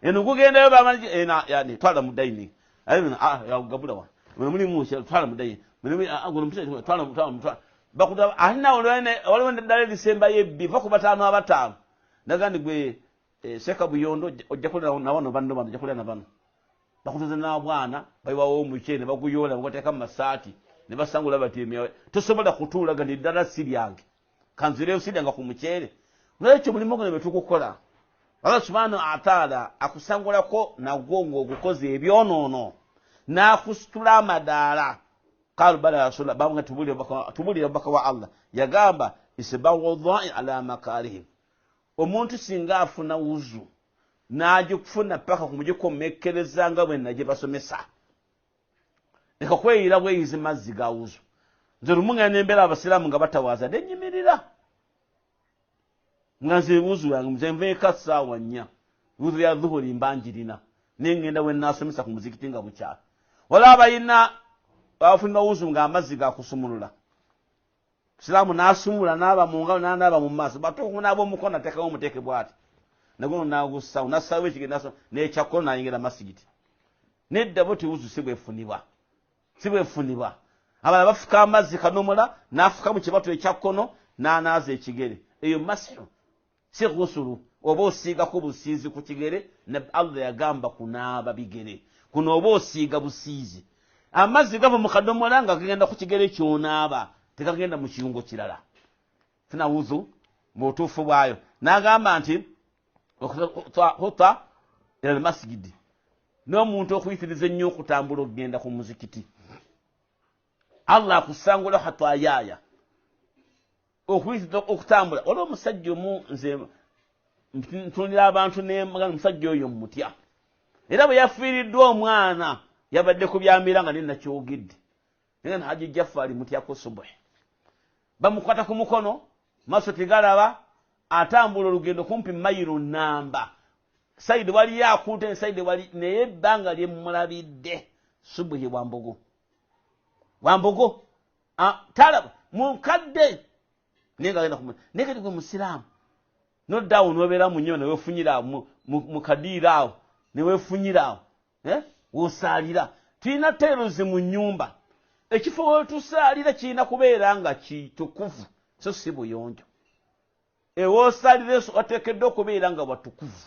S1: eno kugenda yo bamanyi yani twala mu dining ya gabula wa muri mu twala mu dining muri agono mpise twala bakuda ahina olwene dale December yebbi fa ku batano nagandi gwe Seka Buyondo ojja kulira na wano bando ojja kulira na bano bakutuze na bwana bayiwawo mukyene baguyola ngoteka masati ne basangula batemye tosobola kutula gandi dala siryange kanzire usidanga ku mukyere n'ekyo mulimo gwe betukukola Allah subhanahu wa ta'ala akusangula ko na gongo gukoze ebyonono na kusitula amadala qalu bala rasul bamwe tubulira baka wa Allah yagamba isbawu dha'i ala makarihim omuntu singa afuna wuzu naje kufuna paka kumujiko mekerezanga bwe naje basomesa eka kweyira bweyizi mazzi ga wuzu nze rumunga nembera abasilamu nga batawaza denyimirira ngaze wuzu yangu mzemve kasawa nya wuzu ya dhuhuri mbanjirina nengenda we nasomesa ku muzikiti nga bukyala wala abayina bafuna wuzu nga amazzi ga kusumulula Silamu nasumula naba munga naba mu maso batuku nabo mukona tekawo muteke bwati nagono nagusa unasawe kigenda ne chakona nayingira masigiti nedda boti wuzu sibwe funibwa abana bafuka amazzi kanomula nafuka mu kibato ekyakono nanaze ekigere eyo mashu si ghusulu oba osiigako busiizi ku kigere ne Allah yagamba kunaaba bigere kuno oba osiiga busiizi amazzi gava mu kadomola nga gagenda ku kigere kyonaaba tegagenda mu kiyungo kirala funa wuzu ng'otuufu bwayo n'agamba nti hota ila almasjidi n'omuntu okuyitiriza ennyo okutambula okugenda ku muzikiti Allah akusangula hatwayaaya okuyitiriza okutambula olwo omusajja omu nze ntunira abantu nemagana omusajja oyo mutya era bwe yafiiriddwa omwana yabadde ku byamira nga nenakyogedde naye Haji Jafari mutyako subuhi bamukwata ku mukono maaso tegalaba atambula olugendo kumpi mayiro namba saidi wali yakuute saidi wali naye ebbanga lyemmulabidde subuhi wambogo talaba mukadde negagenda kumwe negati gwe musiraamu noddawo nobeera mu nnyo neweefunyiraawo mu kadiira awo neweefunyiraawo wosaalira tulina teerozi mu nnyumba ekifo wetusaalira kirina kubeera nga kitukuvu so si buyonjo ewosaalira wateekeddwa okubeera nga watukuvu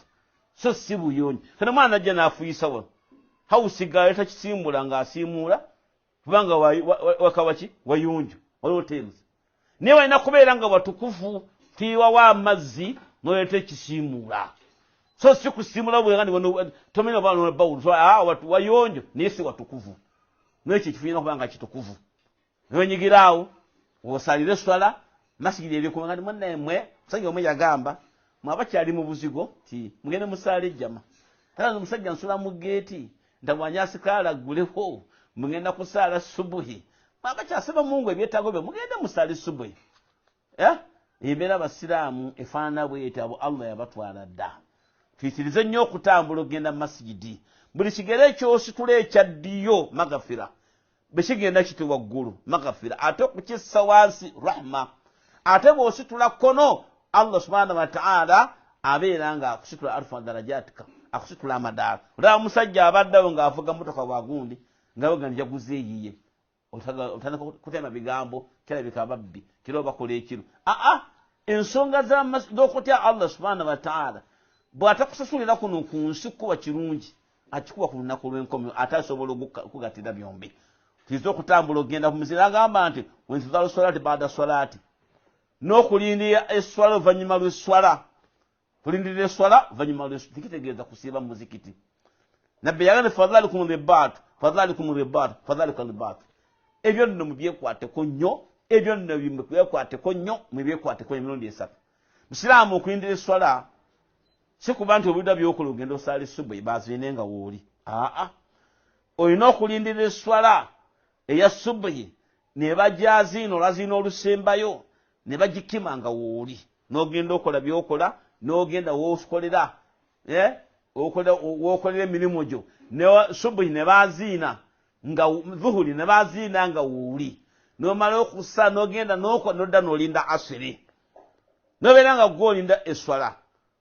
S1: so si buyonjo kano mwana ajja n'afuyisa wano hawusigayo takisimbula ng'asiimuula kubanga wakawaki wayonjo waliwo teerozi naye walina kubeera nga watukuvu tiiwawo amazzi noleeta ekisiimuula so si kusiimula bwegandi tomenya bawulu wayonjo naye si watukuvu nekyo ekifuyina kuba nga kitukuvu newenyigiraawo osalire swala masigiri ebyokubangandi munnaemwe musajja omwe yagamba mwabakyali mu buzigo ti mugende musaala ejjama tala omusajja nsula mu geeti ntabwanyasikaala gguleho mugenda kusaala subuhi mwabakyasaba mungu ebyetaago bye mugende musaali subuhi embeera abasiraamu efaanana bwete abo Allah yabatwala dda tuyitirize nnyo okutambula okugenda mu masigidi buli kigere ekyositula ekyaddiyo magafira bwekigenda kiti waggulu magafira ate okukissa wansi rahma ate bw'ositula kkono Allah subhanahu wa ta'ala abeera nga akusitula arfa darajatika akusitula amadaala olaba omusajja abaddawo ng'avuga motoka bwagundi ngawe njaguze eyiye otandika kutema bigambo kirabika babbi kiro bakola ekiro ensonga z'okutya Allah subhanahu wa ta'ala bw'atakusasulira kuno ku nsi kuba kirungi akikuba ku lunaku lw'enkomyo ate asobola okugatira byombi tuyiza okutambula okugenda ku muzira agamba nti wentuzalu swalaati baada swalaati n'okulindira eswala oluvannyuma lw'eswala kulindirira eswala oluvannyuma lw'eswala tikitegeeza kusiiba muzikiti nabbi yagamba fadhalikum ribaatu ebyo nno mubyekwateko nnyo ebyo nno byekwateko nnyo mubyekwateko emirundi esatu musiraamu okulindira eswala si kuba nti obudda byokola ogenda osaala subuhi baziine nga wooli olina okulindira eswala eya subuhi ne bajaziina olaziina olusembayo ne bagikima nga wooli n'ogenda okola byokola n'ogenda wookolera wookolera emirimu gyo subuhi ne baziina nga zuhuri ne baziina nga wooli n'omala okusa n'ogenda n'odda n'olinda asiri n'obeera nga gw'olinda eswala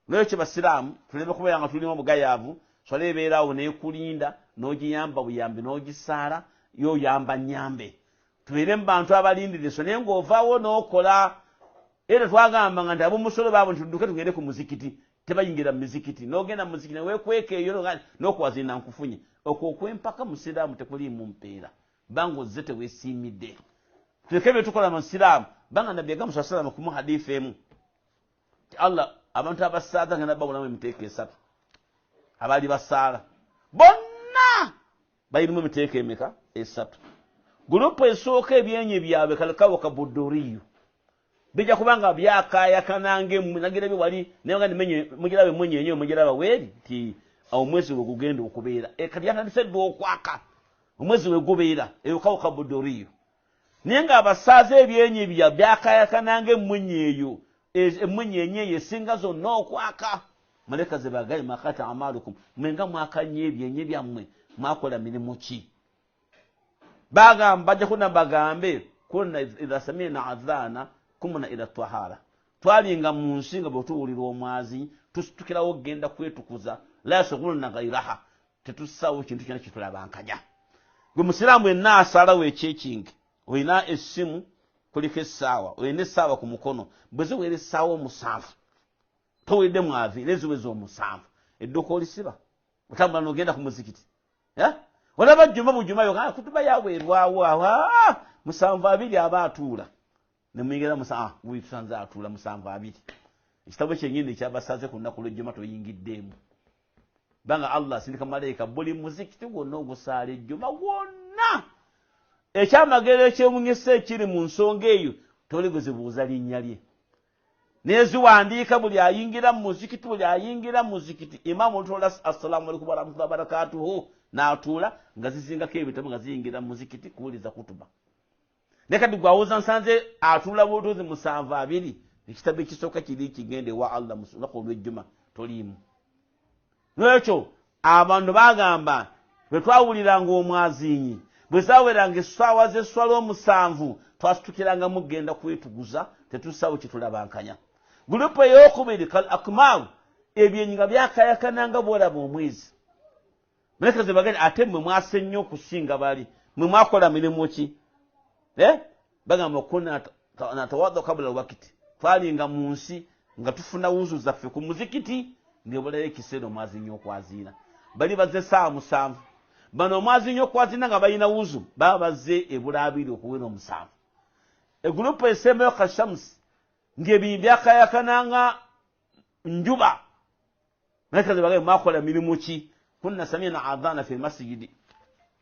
S1: n'ekyo basiraamu tuleme kubeera nga tulimu obugayaavu swala ebeeraawo neekulinda n'ogiyamba buyambi n'ogisaala yoyamba nyambe tubeere mu bantu abalindira eswala naye ng'ovaawo n'okola era twagamba nga nti ab'omusolo baabo nti tudduke tugende ku muzikiti tebayingira mu mizikiti n'ogenda mu muzikiti neweekweka eyo n'okuwaziina nkufunye okwo okwempaka musiraamu tekuliimu mpeera banga ozze teweesiimidde tuleke bye tukola mu siraamu banga nabbi yagamba sa salama ku mu hadiisi emu ti Allah abantu abasaaza ngenda babulamu emiteeko esatu abaali basaala bonna bayirimu emiteeko emeka esatu gurupu esooka ebyenyi byabwe kalekawo kabudoriyo bijja kubanga byakayakanange nagira biwali naye nga mugirabe mwenyenyewe mugiraba weeri ti omwezi we gugenda okubeera kati yatandise dde okwaka omwezi we gubeera eyokawo kabudoriyo naye nga abasaaza ebyenyi bya byakayakanange mwenyeeyo emwenyenye eyo esinga zonna okwaka malaika ze bagaye makata amalukum mwenga mwakanye ebyenyi byammwe mwakola mirimu ki bagamba bajja kuna bagambe kunna idha samina adhana kumuna ila tahara twalinga mu nsi nga bwetuwulira omwazi tusitukirawo okgenda kwetukuza la yasghuluna ghairaha tetussawo kintu kyonna kitulabankanya gwe musiraamu enna asalawo ekyekingi olina essimu kuliko essaawa olina essaawa ku mukono bwe ziweera essaawa omusanvu towedde mwazi eziweza omusanvu edduuka olisiba otambula n'ogenda ku muzikiti olaba jjuma bujjuma yo kutuba yaweerwawo musanvu abiri aba atuula ne muyingira tusanze atuula musanvu abiri ekitabo kyennyini ekyabasaze ku nnaku lw'ejjuma toyingiddeemu banga Allah asindika malayika buli muzikiti gwonna ogusaala ejjuma gwonna ekyamagero ekyemunyisa ekiri mu nsonga eyo tolegezibuuza linnya lye neziwandiika buli ayingira mu muzikiti imaamu olutoola assalaamu alaikum warahmatullahi wabarakatuhu n'atuula nga zizingako ebitabo nga ziyingira mu muzikiti kuwuliza kutuba ne kati gwawuza nsanze atuula butuuzi musanvu abiri ekitabo ekisooka kiri kigende wa Allah mu lunaku olw'ejjuma toliimu n'ekyo abantu bagamba bwe twawuliranga omwazinyi bwe zaaweranga essaawa z'esswala omusanvu twasitukirangamu genda kwetuguza tetussawo kitulabankanya gurupu ey'okubiri kal akmaru ebyenyi nga byakayakananga bwolaba omwezi mulekeze bagende ate mmwe mwase nnyo okusinga bali mmwe mwakola mirimu ki bagamba kunna natawadda kabula wakiti twalinga mu nsi nga tufuna wuzu zaffe ku muzikiti ng'ebulayo ekiseera omwazinyi okwaziina bali bazze essaawa musanvu bano omwazinyi okwaziina nga balina wuzu baba bazze ebula abiri okuwera omusanvu egurupu esembayo kashamusi ng'ebinyi byakayakananga njuba mulekeze bagende mwakola mirimu ki kunna samina adhana fi masjidi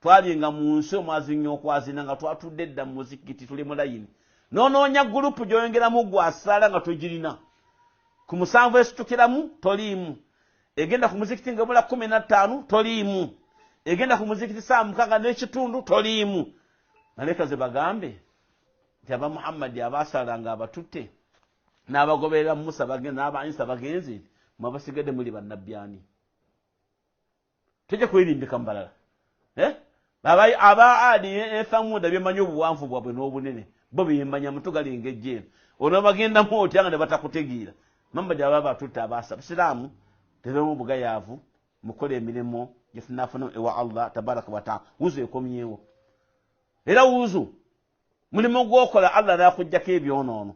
S1: twalinga mu nsi omwazinyi okwaziina nga twatudde edda mu muzikiti tuli mu layini noonoonya gurupu gy'oyongeramu gwasala nga togirina ku musanvu esitukiramu toliimu egenda ku muzikiti ng'ebula 15 toliimu egenda ku muzikiti saa 6 n'ekitundu toliimu malekaze bagambe nti aba Muhammadi abaasalanga abatutte n'abagoberera Musa bagenda n'abayinsa bagenzi mwe abasigadde muli bannabbyani tujja kwerimbika mubalala aba Adi Thamuda byemanyi obuwanvu bwabwe n'obunene bo biyembanya mutu galinga ejjeero ono bagendamu otya nga ne batakutegeera Muhammadi aba batutte abasiraamu tebemu bugayaavu mukola emirimu gyefunafuna ewa Allah tabaraka wa taala wuzu ekomyewo era wuzu mulimu gwokola Allah nakujjako ebyonoono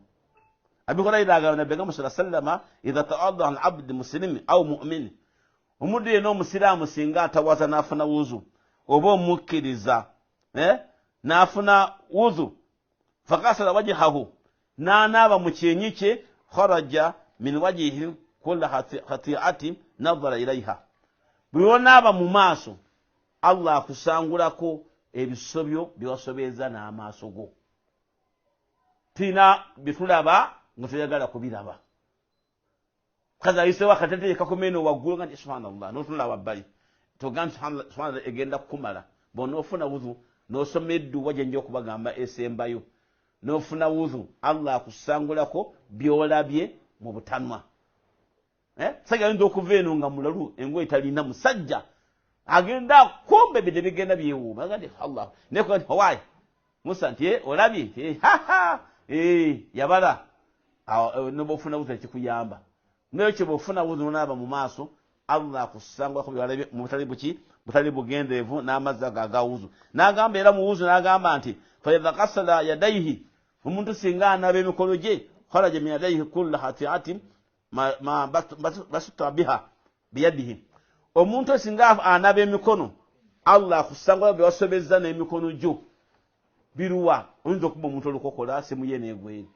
S1: abikola iraagala nabbi nga musala sallama idha tawadda al abdi muslimi au mu'min omuddu yenna omusiraamu singa atawaza n'afuna wuzu oba omukkiriza n'afuna wuzu fakasala wajhahu n'anaaba mu kyenyi kye kharaja min wajihi kulla khati'ati nadhara ilaiha bwe onaaba mu maaso Allah akusangulako ebisobyo byewasobeeza n'amaaso go tina bitulaba nga toyagala kubiraba kaza ayisewo akateteeka kumeno waggulu nga nti subhanallah n'otunula wabbali togamba subhanallah egenda kukumala bw'onoofuna wuzu n'osoma edduwa gye nja okubagamba esembayo n'ofuna wuzu Allah akusangulako byolabye mu butanwa sajja ayinza okuva eno nga mulalu engoye talina musajja agenda kumbe ebintu bigenda byewuuma aga nti Allah nekoga nti hawaayi Musa nti olabye yabala nobofuna wuzu ekikuyamba nekyo bwofuna wuzu nonaaba mu maaso Allah akusangulako byolabye mu butali buki butali bugendeevu n'amazzi ago agawuzu n'agamba era mu wuzu n'agamba nti faidha kasala yadaihi omuntu singa anaaba emikono gye kharaja min yadaihi kulla hatiatin ma basuta biha biyadihi omuntu singa anaaba emikono Allah akusangula byewasobezza n'emikono gyo biruwa oyinza okuba omuntu olukokola simuye n'egweri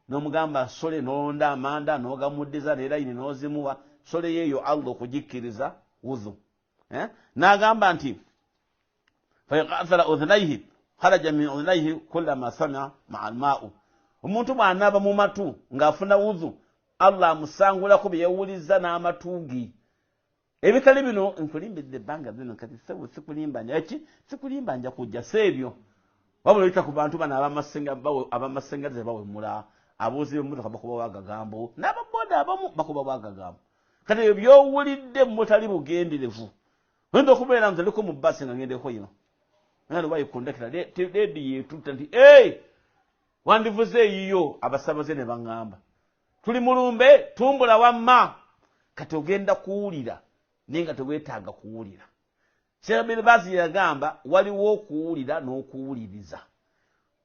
S1: n'omugamba sole n'olonda amanda n'ogamuddiza neerayini n'ozimuwa sole yeeyo Allah okugikkiriza wuzu n'agamba nti fayaqathara udhnaihi kharaja min udhnaihi kulla ma samia maa almaa'u omuntu bw'anaaba mu matu ng'afuna wuzu Allah amusangulako bye yawuliza n'amatugi ebitali bino nkulimbidde ebbanga bino kati sebu sikulimbanja sikulimbanja kujja seebyo wabula oyita ku bantu bano abamasengereze bawemula abuuzi b'emmotoka bakuba bagagambo n'ababoda abamu bakuba bagagambo kati ebyo byowulidde mutali bugenderevu oyinza okubeera nze liko mu basi nga ngendeko yino ngano bayikundakira dedi yetutta nti wandivuze eyiyo abasabaze ne baŋŋamba tuli mulumbe tumbula wamma kati ogenda kuwulira naye nga teweetaaga kuwulira Sheikh Bazi yagamba waliwo okuwulira n'okuwuliriza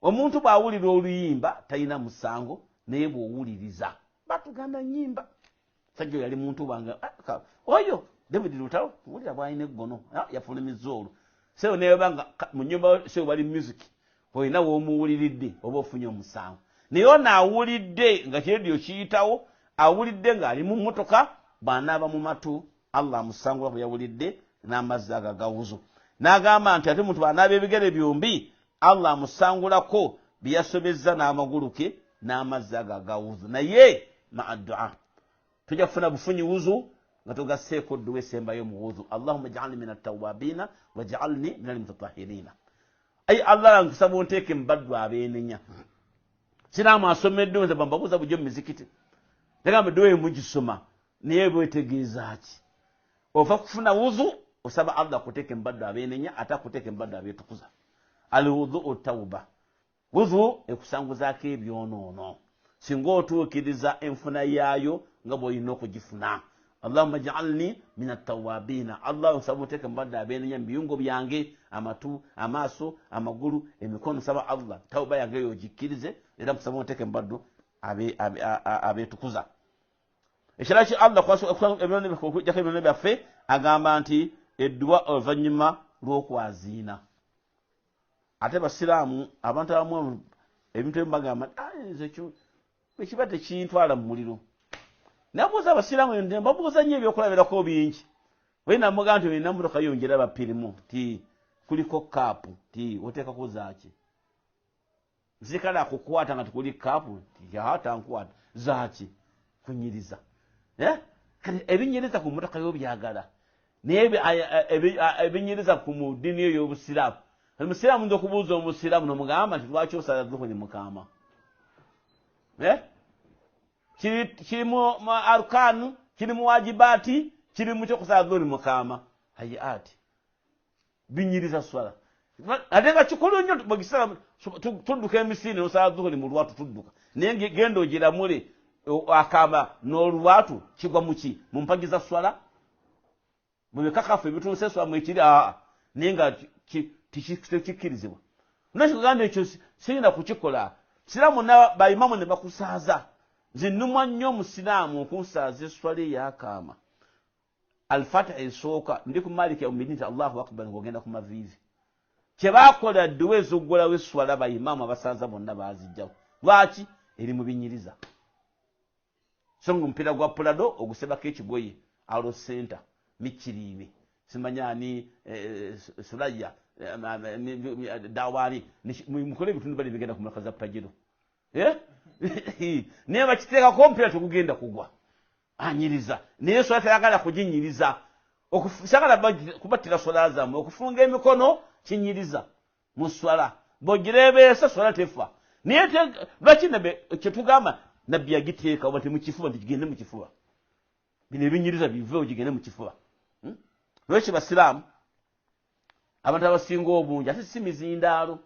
S1: omuntu bw'awulira oluyimba talina musango naye bw'owuliriza batuganda nnyimba sajjo yali muntu bange oyo David Lutalo mulira bwalina eggono yafulumizza olwo seyo nebanga mu nnyumba seyo bali music olina w'omuwuliridde oba ofunye omusango naye onaawulidde nga kiredio kiyitawo awulidde ng'ali mu mmotoka bw'anaaba mu matu Allah amusangula bwe yawulidde n'amazzi ago agawuzu n'agamba nti ate muntu bw'anaaba ebigere byombi Allah amusangulako bye yasobezza n'amagulu ke n'amazzi ago agawuzu naye maa dua tujja kufuna bufunyi wuzu nga togasseeko dduwa esembayo mu wuzu Allahumma ij'alni min at-tawwabina waj'alni min al-mutatahhirina ayi Allah nkusaba onteeke mu baddu abeenenya siraamu asomedde nze bambabuuza bujjo mu mizikiti yagamba dduwa emugisoma naye bwetegeeza ki ova kufuna wuzu osaba Allah akuteeke mu baddu abeenenya ate akuteeke mu baddu abeetukuza al-wudhu tawba wuzu ekusanguzaako ebyonoono singa otuukiriza enfuna yaayo nga bw'olina okugifuna Allahumma ij'alni min at-tawwabina Allah nsaba oteeke mu baddu abeenenya mu biyungo byange amatu amaaso amagulu emikono saba Allah tawba yange yogikkirize era nsaba oteeke mu baddu abeetukuza ekirala ki Allah okujjako ebyone byaffe agamba nti edduwa oluvannyuma lw'okwaziina ate basiraamu abantu abamu ebintu ebimu bagamba ekiba tekintwala mu muliro nabuuza abasiraamu mbabuuza nnyo ebyokulabirako bingi olina mugaa nti olina mmotoka yonjera bapirimu ti kuliko kaapu ti oteekako zaaki nzikala akukwata nga tikuli kaapu ti tankwata zaaki kunyiriza kati ebinyiriza ku mmotoka y'obyagala naye ebinyiriza ku mu ddiini eyo y'obusiraamu omusiraamu nza okubuuza omusiraamu nomugamba nti lwaki osala dhuhuri mukama kiri mu arkanu kiri mu wajibati kiri mu kyokusala dhuhuri mukama hayati binyiriza swala ate nga kikulu nnyo bwegisala tudduka emisinde nosala dhuhuri mu lwatu tudduka naye genda ogiramule akamba n'olwatu kigwa muki mu mpagiza swala bwebekakafu ebituuse swala mwekiri naye nga tekikkirizibwa nakikugamba ekyo sirina kukikola siraamu baimamu ne bakusaaza nze nnumwa nnyo omusiraamu okunsaaza eswala eyakaama alfatiha esooka ndi ku maliki yaumidini nti allahu akbar ng'ogenda ku maviivi kyebakola dduwa ezoggulawo eswala baimamu abasaaza bonna baazijjawo lwaki eri mu binyiriza so nga omupiira gwa pulado ogusebako ekigoye alo center mikiriime simanyani suraya dawari mukole ebitundu bali bigenda ku mulaka za pajiro naye bakiteekako omupiira tegugenda kugwa anyiriza naye swala teyagala kuginyiriza sagala kubattira swala zammwe okufunga emikono kinyiriza mu swala bw'ogireebeesa swala tefa naye lwaki kyetugamba nabbi yagiteeka oba temukifuba nti kigende mu kifuba bino ebinyiriza biveewo kigende mu kifuba lwekyo basiraamu abantu abasinga obungi ate si mizindaalo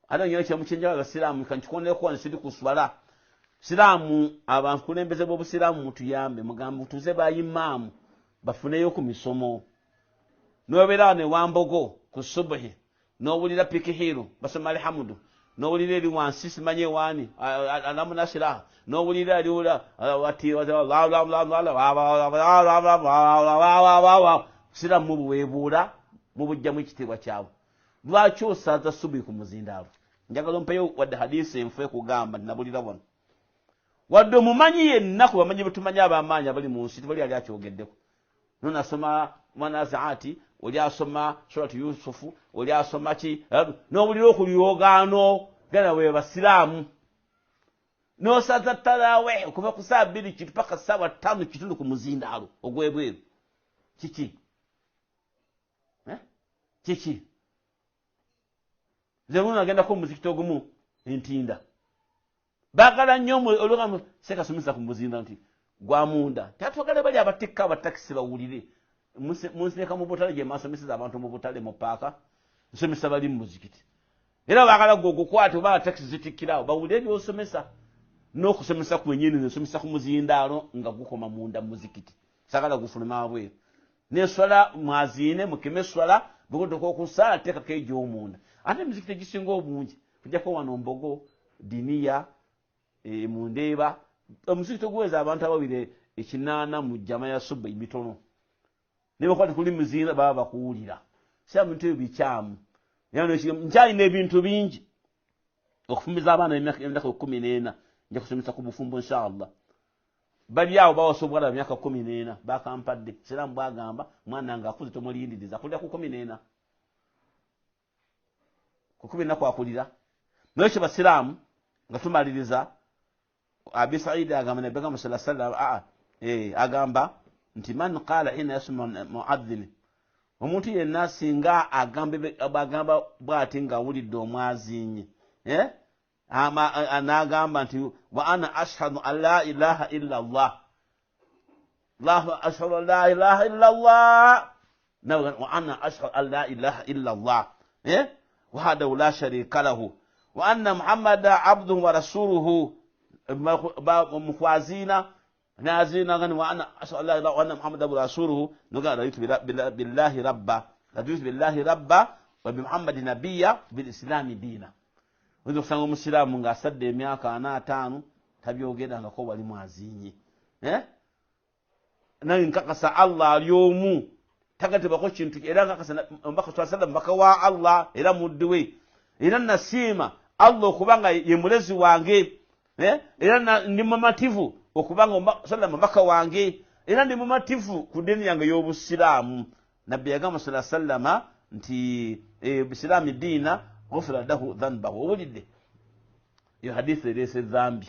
S1: ate nyina kyamukyenjala basiraamu kankikondeko wano siri kuswala siraamu abantu kulembeze b'obusiraamu mutuyambe mugambe mutuze bayimaamu bafuneyo ku misomo nobeera ne wambogo ku subuhi n'owulira pikihiru basoma alhamdu n'owulira eri wansi simanye waani alamunasiraha n'owulira eriwula siraamu mubuweebuula mubujjamu ekitiibwa kyabwe lwaki osaaza subuhi ku muzindaalo njagala ompeyo wadde hadisi enfu ekugamba nabulira wano wadde omumanyi yenna ku bamanyi betumanyi abamaanyi abali mu nsi tebali ali akyogeddeko nonasoma mwanazaati oli asoma suratu yusufu oli asoma ki n'obulira okulyogaano gana bwe basiraamu n'osaza tarawe okuva ku saa 2 kitu paka saa 5 kitundu ku muzindaalo ogwebweru kiki kiki nze muno agendako omuzikiti ogumu entinda baagala nnyo olugamu sekasomesa ku muzinda nti gwamunda tatwagala bali abatikka abatakisi bawulire munsineka mu butale gye masomeseza abantu mu butale mu paaka nsomesa bali mu muzikiti era baagala gwe ogukwate oba atakisi zitikkirawo bawulire byosomesa n'okusomesa kwenyini nsomesa ku muzindaalo nga gukoma munda mu muzikiti sagala gufuluma abweru n'eswala mwaziine mukeme eswala bwegotoka okusaala teekako egy'omunda ate emizikiti egisinga obungi tujjako wano mbogo diniya mundeeba omuzikiti oguweza abantu abawire ekinana mu jama ya suba imitono niba kwati kuli muzinga baba bakuwulira sya muntu ebikyamu yano nkyali n'ebintu bingi okufumiza abaana emyaka 14 nja kusomesa ku bufumbo inshallah bali awo bawasobwala emyaka 14 bakampadde siramu bwagamba mwana nga akuze tomulindiriza kulira ku 14 ku 14 kwakulira naye basiramu nga tumaliriza Abi Said agamba ne Begam sallallahu alaihi agamba nti man qala ina yasma muadhdhin omuntu yenna singa agamba bwati nga wulidde omwazinyi anagamba nti wa ana ashhadu an la ilaha illa Allah Allahu ashhadu an la ilaha illa Allah wa ana ashhadu an la ilaha illa Allah wahdahu la sharika lahu wa anna Muhammadan abduhu wa rasuluhu mukhwazina nazina gani wa ana ashhadu an la ilaha wa anna Muhammadan rasuluhu nuga raditu billahi rabba wa bi Muhammadin nabiyya bil islam dina Wendo kusanga omusiramu nga asadde emyaka 4 tabyogera nga ko wali mwazinyi naye nkakasa Allah alyomu tagate bako kintu era nkakasa mbaka twasada mbaka wa Allah era mudduwe era nasima Allah okubanga ye mulezi wange era ndi mumativu okubanga sallama mbaka wange era ndi mumativu ku dini yange y'obusiramu nabbi yagamba sallallahu alaihi wasallam nti bisiramu dina غفر له ذنبه ولده iyo hadisi erese dhambi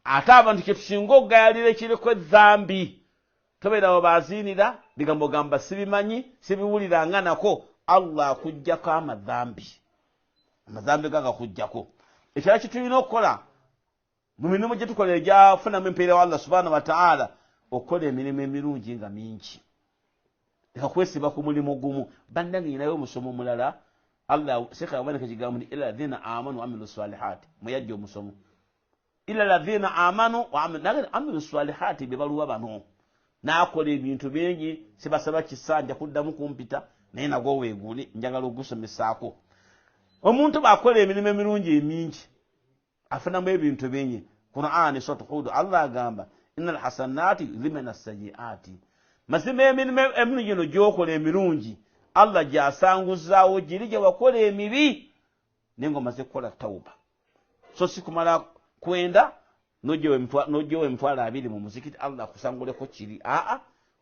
S1: ate abantu kyetusinga ogayalira ekiriko dhambi tobeera wabazinira bigambo gamba sibimanyi sibiwuliranga nako Allah akujjako amadhambi gaga kujjako ekirala kitulina okukola mu mirimu gye tukola egyafunamu empeera wa Allah subhanahu wa ta'ala okukola emirimu emirungi nga mingi leka kwesiba ku mulimu gumu bandange nyinayo omusomo mulala Allah shekha wabana kigambo ila ladhina amanu wa amilu salihati muyajja omusomo ila ladhina amanu wa amilu salihati bebaluwa bano nakola ebintu bingi sibasaba kisanja kuddamu kumpita naye nago weeguli njagala ogusomesako omuntu bakola emirimu emirungi emingi afunamu ebintu bingi Qur'ani sura Hud Allah agamba innal hasanati yudhibna as-sayyiati mazima emirimu emirungi no gyokola emirungi Allah jasanguzaawo jirije wakola emibi nengo maze kola tauba so sikumala kwenda nojewe mtwala abili mu muzikiti Allah kusangule ko kiri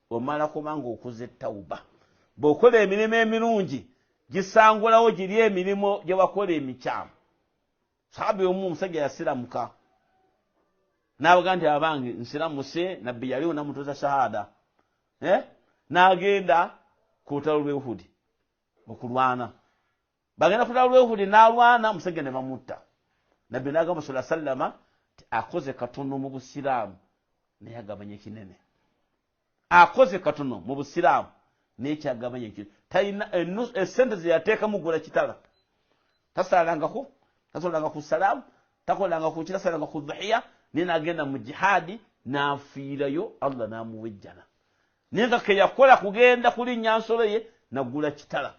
S1: omala kubanga okuze tauba bokola emirimu emirungi gisangulawo jiri emirimo gye wakola emikyamu sahabi omusajja yasiramuka n'abaganda abange nsiramuse nabbi yaliwo namutoza shahada n'agenda kutalo lwehudi okulwana bagenda kutalo lwehudi n'alwana musajja ne bamutta nabbi n'agamba sallallahu alaihi wasallam akoze katono mu busiramu naye agabanye kinene akoze katono mu busiramu n'ekyagabanye kinene tayina esente ze yateeka mugula kitala tasalanga ku salamu takolanga ku kitasalanga ku dhuhiya nina agenda mu jihadi n'afiirayo Allah n'amuwejjana ninga ke yakola kugenda kuli nyansolo ye nagula kitala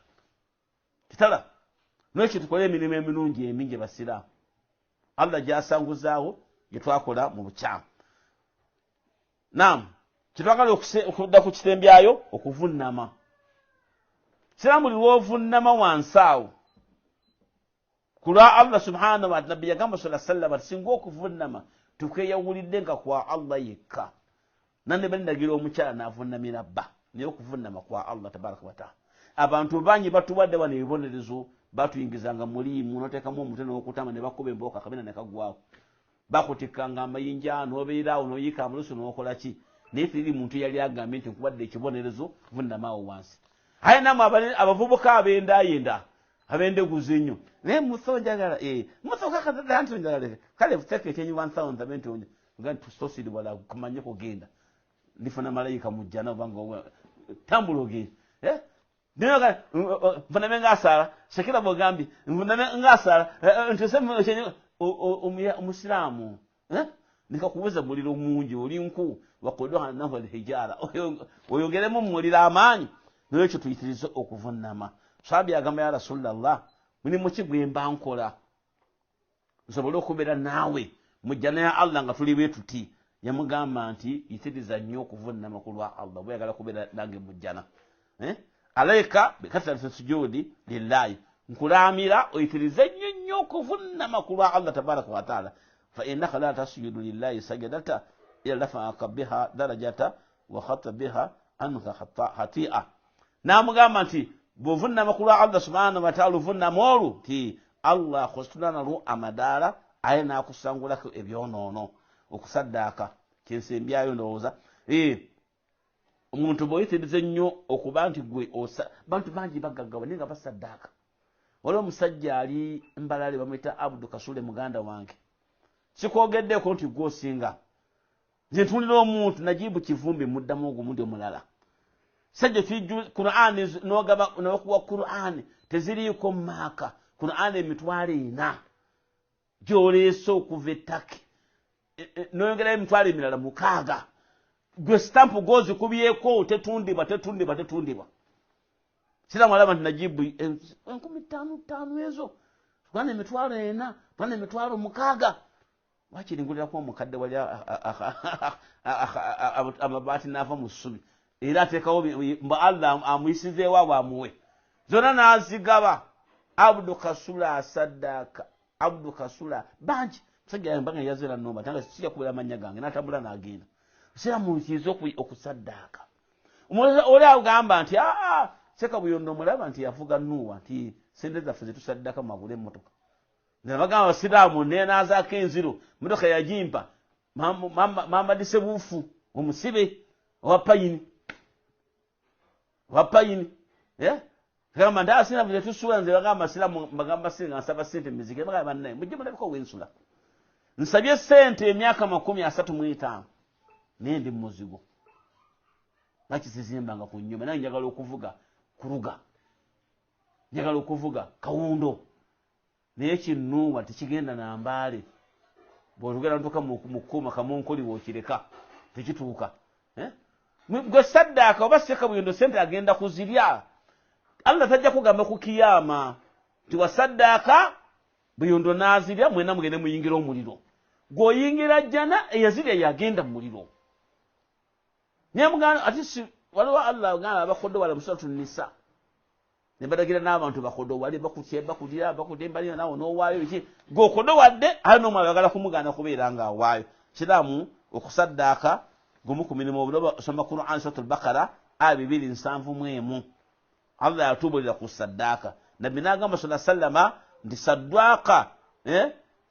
S1: n'ekyo tukole emirimu emirungi emingi basiramu Allah gyasanguzaawo gye twakola mu bukyamu naam kitwagala okudda ku kitembyayo okuvunnama siramu liwovunnama wansaawo kulwa Allah subhanahu wa ta'ala nabbi yagamba sallallahu alaihi wasallam singa okuvunnama tukeyawulidde nga kwa Allah yekka nane bendagira omukyala n'avunnamira bba naye okuvunnama kwa Allah tabaraka wa ta'ala abantu banyi batuwadde bano ebibonerezo batuyingizanga mulimu noteekamu omutwe n'okutama ne bakuba embooka kabina ne kagwawo bakutikanga amayinja n'obeeraawo n'oyiika amulusu n'okola ki naye tiri muntu yali agambye nti nkuwadde ekibonerezo vunnamaawo wansi aye namu abavubuka abendayenda abendeguza ennyo naye musonjagala musoka kadantonjagala kale teeka ekyenyi 1000 bentonja nga tusosiri wala kumanye kugenda ndifuna malayika mujjana obanga tambula ogenda ninoga mfuname ngasala shakira bogambi mfuname ngasala ntoseme ekyenyi omusiramu nikakubuza muliro mungi oli nku wakodoha naho alhijara oyogeremu muliro amaanyi n'ekyo tuyitirize okuvunnama sahabi agamba ya Rasulullah muni mukigwemba nkola nsobole okubeera naawe mujjana ya Allah nga tuli betuti yamugamba nti yitiriza nnyo okuvunnama ku lwa Allah bweyagala kubeera nange mujjana alaika bikathirati sujudi lillahi nkulamira oyitirize nnyo okuvunnama ku lwa Allah tabaraka wa taala fa innaka la tasjudu lillahi sajadata illa rafa'aka biha darajata wa khata biha anka khati'a namugamba nti bw'ovunnama ku lwa Allah subhanahu wa taala ovunnama olwo ti Allah akusitulana lwo amadaala aye n'akusangulako ebyonoono okusaddaaka kyensembyayo ndowooza omuntu bw'oyitirize nnyo okuba nti gwe bantu bangi bagaggawa naye nga basaddaaka waliwo omusajja ali mbalale bamuyita Abdu Kasule muganda wange sikwogeddeko nti gwosinga nze ntunira omuntu Najibu Kivumbi muddamu ogumundi omulala sajja Qur'ani n'okuwa Qur'ani teziriiko maaka Qur'ani emitwalo 4 gy'oleese okuva ettake noyongerayo emitwalo emirala 6 gwe stampu gozikubyeko tetundibwa sira mwalaba nti Najibu 15,000 ezo Qur'ani emitwalo 4 Qur'ani emitwalo 6 wakiringulirako omukadde wali amabaati n'ava mu ssubi era ateekawo mba Allah amuyisizeewo abo amuwe zonna n'azigaba Abdu Kasula asaddaaka Abdu Kasula bangi musajja yambanga yazira nnomba tanga sijja kubeera amannya gange n'atambula n'agenda sira mukize okusaddaaka oli agamba nti Seka Buyondo mulaba nti yafuga Nuwa nti sente zaffe zetusaddaka mu magulu emmotoka nabagamba abasiraamu neenaazaako enziro motoka yagimpa Mamadi Sebuufu omusibe owa payini gamba nti asina bwe tusula nze bagamba abasiraamu bagamba singa nsaba sente mizige bagamba bannaye mujje mulabeko wensula nsabye sente emyaka 35 naye ndi muzigo nakisizimbanga ku nnyumba naye njagala okuvuga kuruga njagala okuvuga Kawundo naye Kinuuwa tekigenda na Mbaale bw'olugenda ntuuka mu kkuuma Kamonkoli w'okireka tekituuka gwe saddaaka oba Seka Buyondo sente agenda kuzirya Allah tajja kugamba ku kiyama nti wasaddaaka Buyondo n'azirya mwena mugende muyingira omuliro gw'oyingira jjana eyazirya yagenda mu muliro naye muganda ati waliwo Allah agamba abakodo wala mu Suratu Nisa ne badagira n'abantu bakodo wali bakulira bakudembalira nawo n'owaayo iki gwokodo wadde ali n'omulala bagala kumugana kubeera nga awaayo kiramu okusaddaaka gumu ku mirimu obuloba osoma Qur'an Suratul Baqara 271 Allah yatubulira ku saddaaka nabbi n'agamba sallallahu alayhi wa sallama nti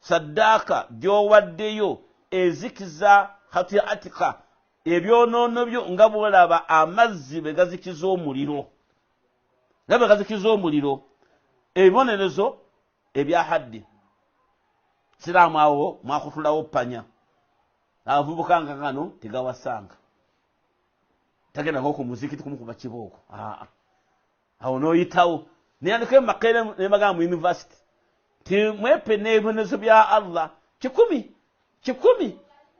S1: saddaaka gy'owaddeyo ezikiza khati'atika ebyonoono byo nga bw'olaba amazzi bwe gazikiza omuliro ebibonerezo ebya haddi siraamu awo mwakutulawo panya abavubuka nga gano tegawasanga tagenda nko ku muzikiti kumukuba kibooko awo n'oyitawo neyandikayo Makerere ne bagamba mu university ti mwepe n'ebibonerezo bya Allah 10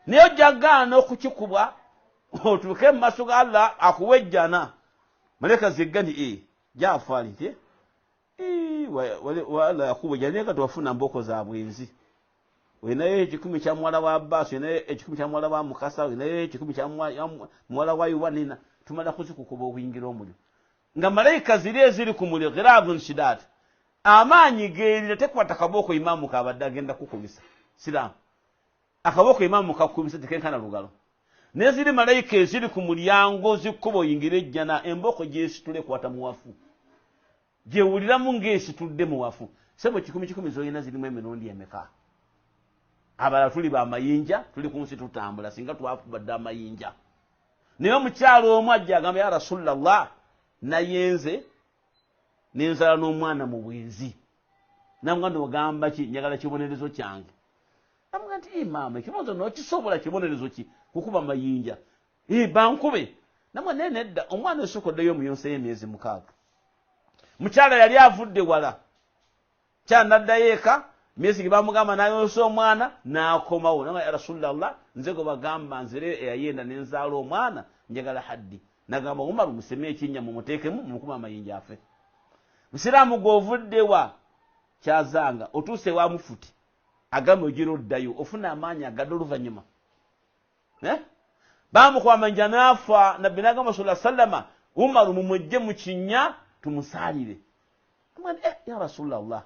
S1: naye ojjagaana okukikubwa otuuke mu maaso ga Allah akuwa ejjana maleka ziggani jafali nti wala yakuba janeka tuwafuna mboko za bwenzi wenayo 10 kya mwala wa Abbas wenayo 10 kya mwala wa Mukasa wenayo 10 kya mwala wa Yuwanina tumala kuzikukuba okuyingira omuliro nga malaika ziri ku muliro ghirabun shidat amaanyi geerira tekwata kaboko imamu kabadde agenda kukubisa siramu akaboko imamu kakubisa tekenkana lugalo neziri malaika eziri ku mulyango zikkuba oyingire ejjana emboko gyesitule kwata muwafu gyewuliramu ng'esitudde muwafu sebo 10 zoyina zirimu emirundi emeka abalala tuli bamayinja tuli ku nsi tutambula singa twakubadde amayinja naye omukyalo omu ajja agamba ya Rasulallah nayenze nenzala n'omwana mu bwenzi namuganda ogamba ki njagala kibonerezo kyange namugamba nti maama ekibonerezo n'okisobola kibonerezo ki kukuba mayinja bankube namwe nedda omwana esokoddeyo omuyonse y'emyezi 6 mukyala yali avudde wala kyanaddayo eka myezi gye bamugamba n'ayonsa omwana n'akomawo nanga ya Rasulallah nze gwe bagamba nzire eyayenda nenzaala omwana njagala haddi nagamba Umaru museme ekinnya mumuteekemu mumukuba amayinja afe musiraamu gw'ovuddewa kyazanga otuuse wa mufuti agambe ogira oddayo ofuna amaanyi agadde oluvannyuma bamukwamanja n'afa nabbi n'agamba sallallahu alaihi wasallam Umaru mumujje mu kinnya tumusalire ya Rasulullah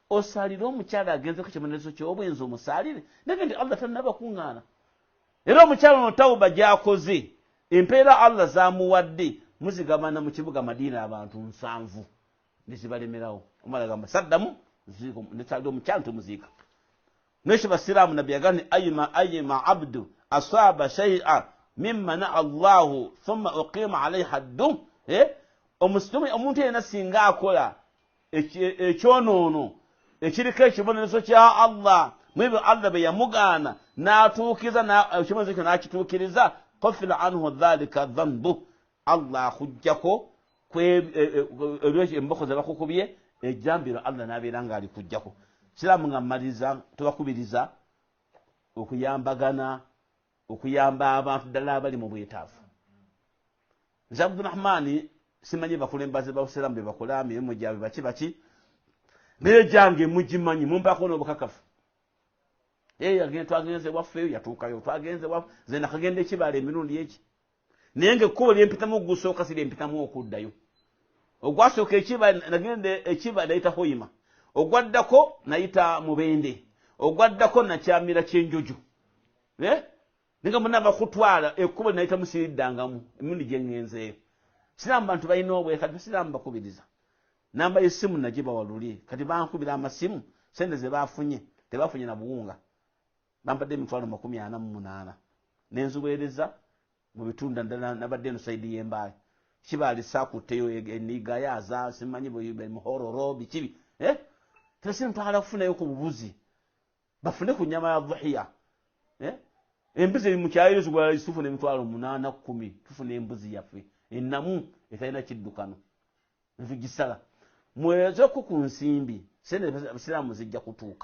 S1: osalire omukyala agenze ku kibonerezo ky'obwenzi omusalire naye nti Allah tannaba kuŋŋaana era omukyala ono tawuba gy'akoze empeera Allah zaamuwadde muzigabana mu kibuga Madiina abantu 7 nezibalemerawo Omar agamba saddamu nesalire omukyala tumuziika nekyo basiraamu nabbi yagamba ayima abdu asaba shay'an mimma na Allahu thumma uqima alayhi haddun omusitumi omuntu yenna singa akola ekyonoono ekiriko ekibonerezo kya Allah mwebyo Allah bye yamugaana n'atuukiza ekibonerezo ekyo n'akituukiriza kufira anhu dhalika dhanbu Allah akujjako emboko ze bakukubye ejjambiro Allah n'abeera ng'ali kujjako kiraamu nga mmaliza tubakubiriza okuyambagana okuyamba abantu ddala abali mu bwetaavu nze Abdurrahmani simanyi bakulembaze b'Abusiraamu be bakola mirimu gyabwe baki naye gyange mugimanyi mumpako n'obukakafu twagenze waffeyo yatuukayo twagenze nze nakagenda ekibala emirundi eki naye ng'ekkubo lyempitamu gusooka si lyempitamu okuddayo ogwasooka nagenda ekibala nayita Hoima ogwaddako nayita Mubende ogwaddako nakyamira Kyenjojo ninga munaba kutwala ekkubo nayita musiriddangamu emirundi gye ŋŋenzeeyo siraamu bantu balina obwekati siraamu bakubiriza namba y'essimu nagiba waluli kati bankubira amasimu sente ze bafunye tebafunye na buwunga bampadde $48 nenziweereza mu bitundu ndala nabadde eno saidi y'embaale kibaali saakutteyo eniga yaza simanyi muhororo bikibi tebasimutwala kufunayo ku bubuzi bafune ku nnyama ya dhuhiya embuzi mu kyalo zigula tufune $8 10 tufune embuzi yaffe ennamu etalina kiddukano ntugisala mweze ku nsimbi sente abasiraamu zijja kutuuka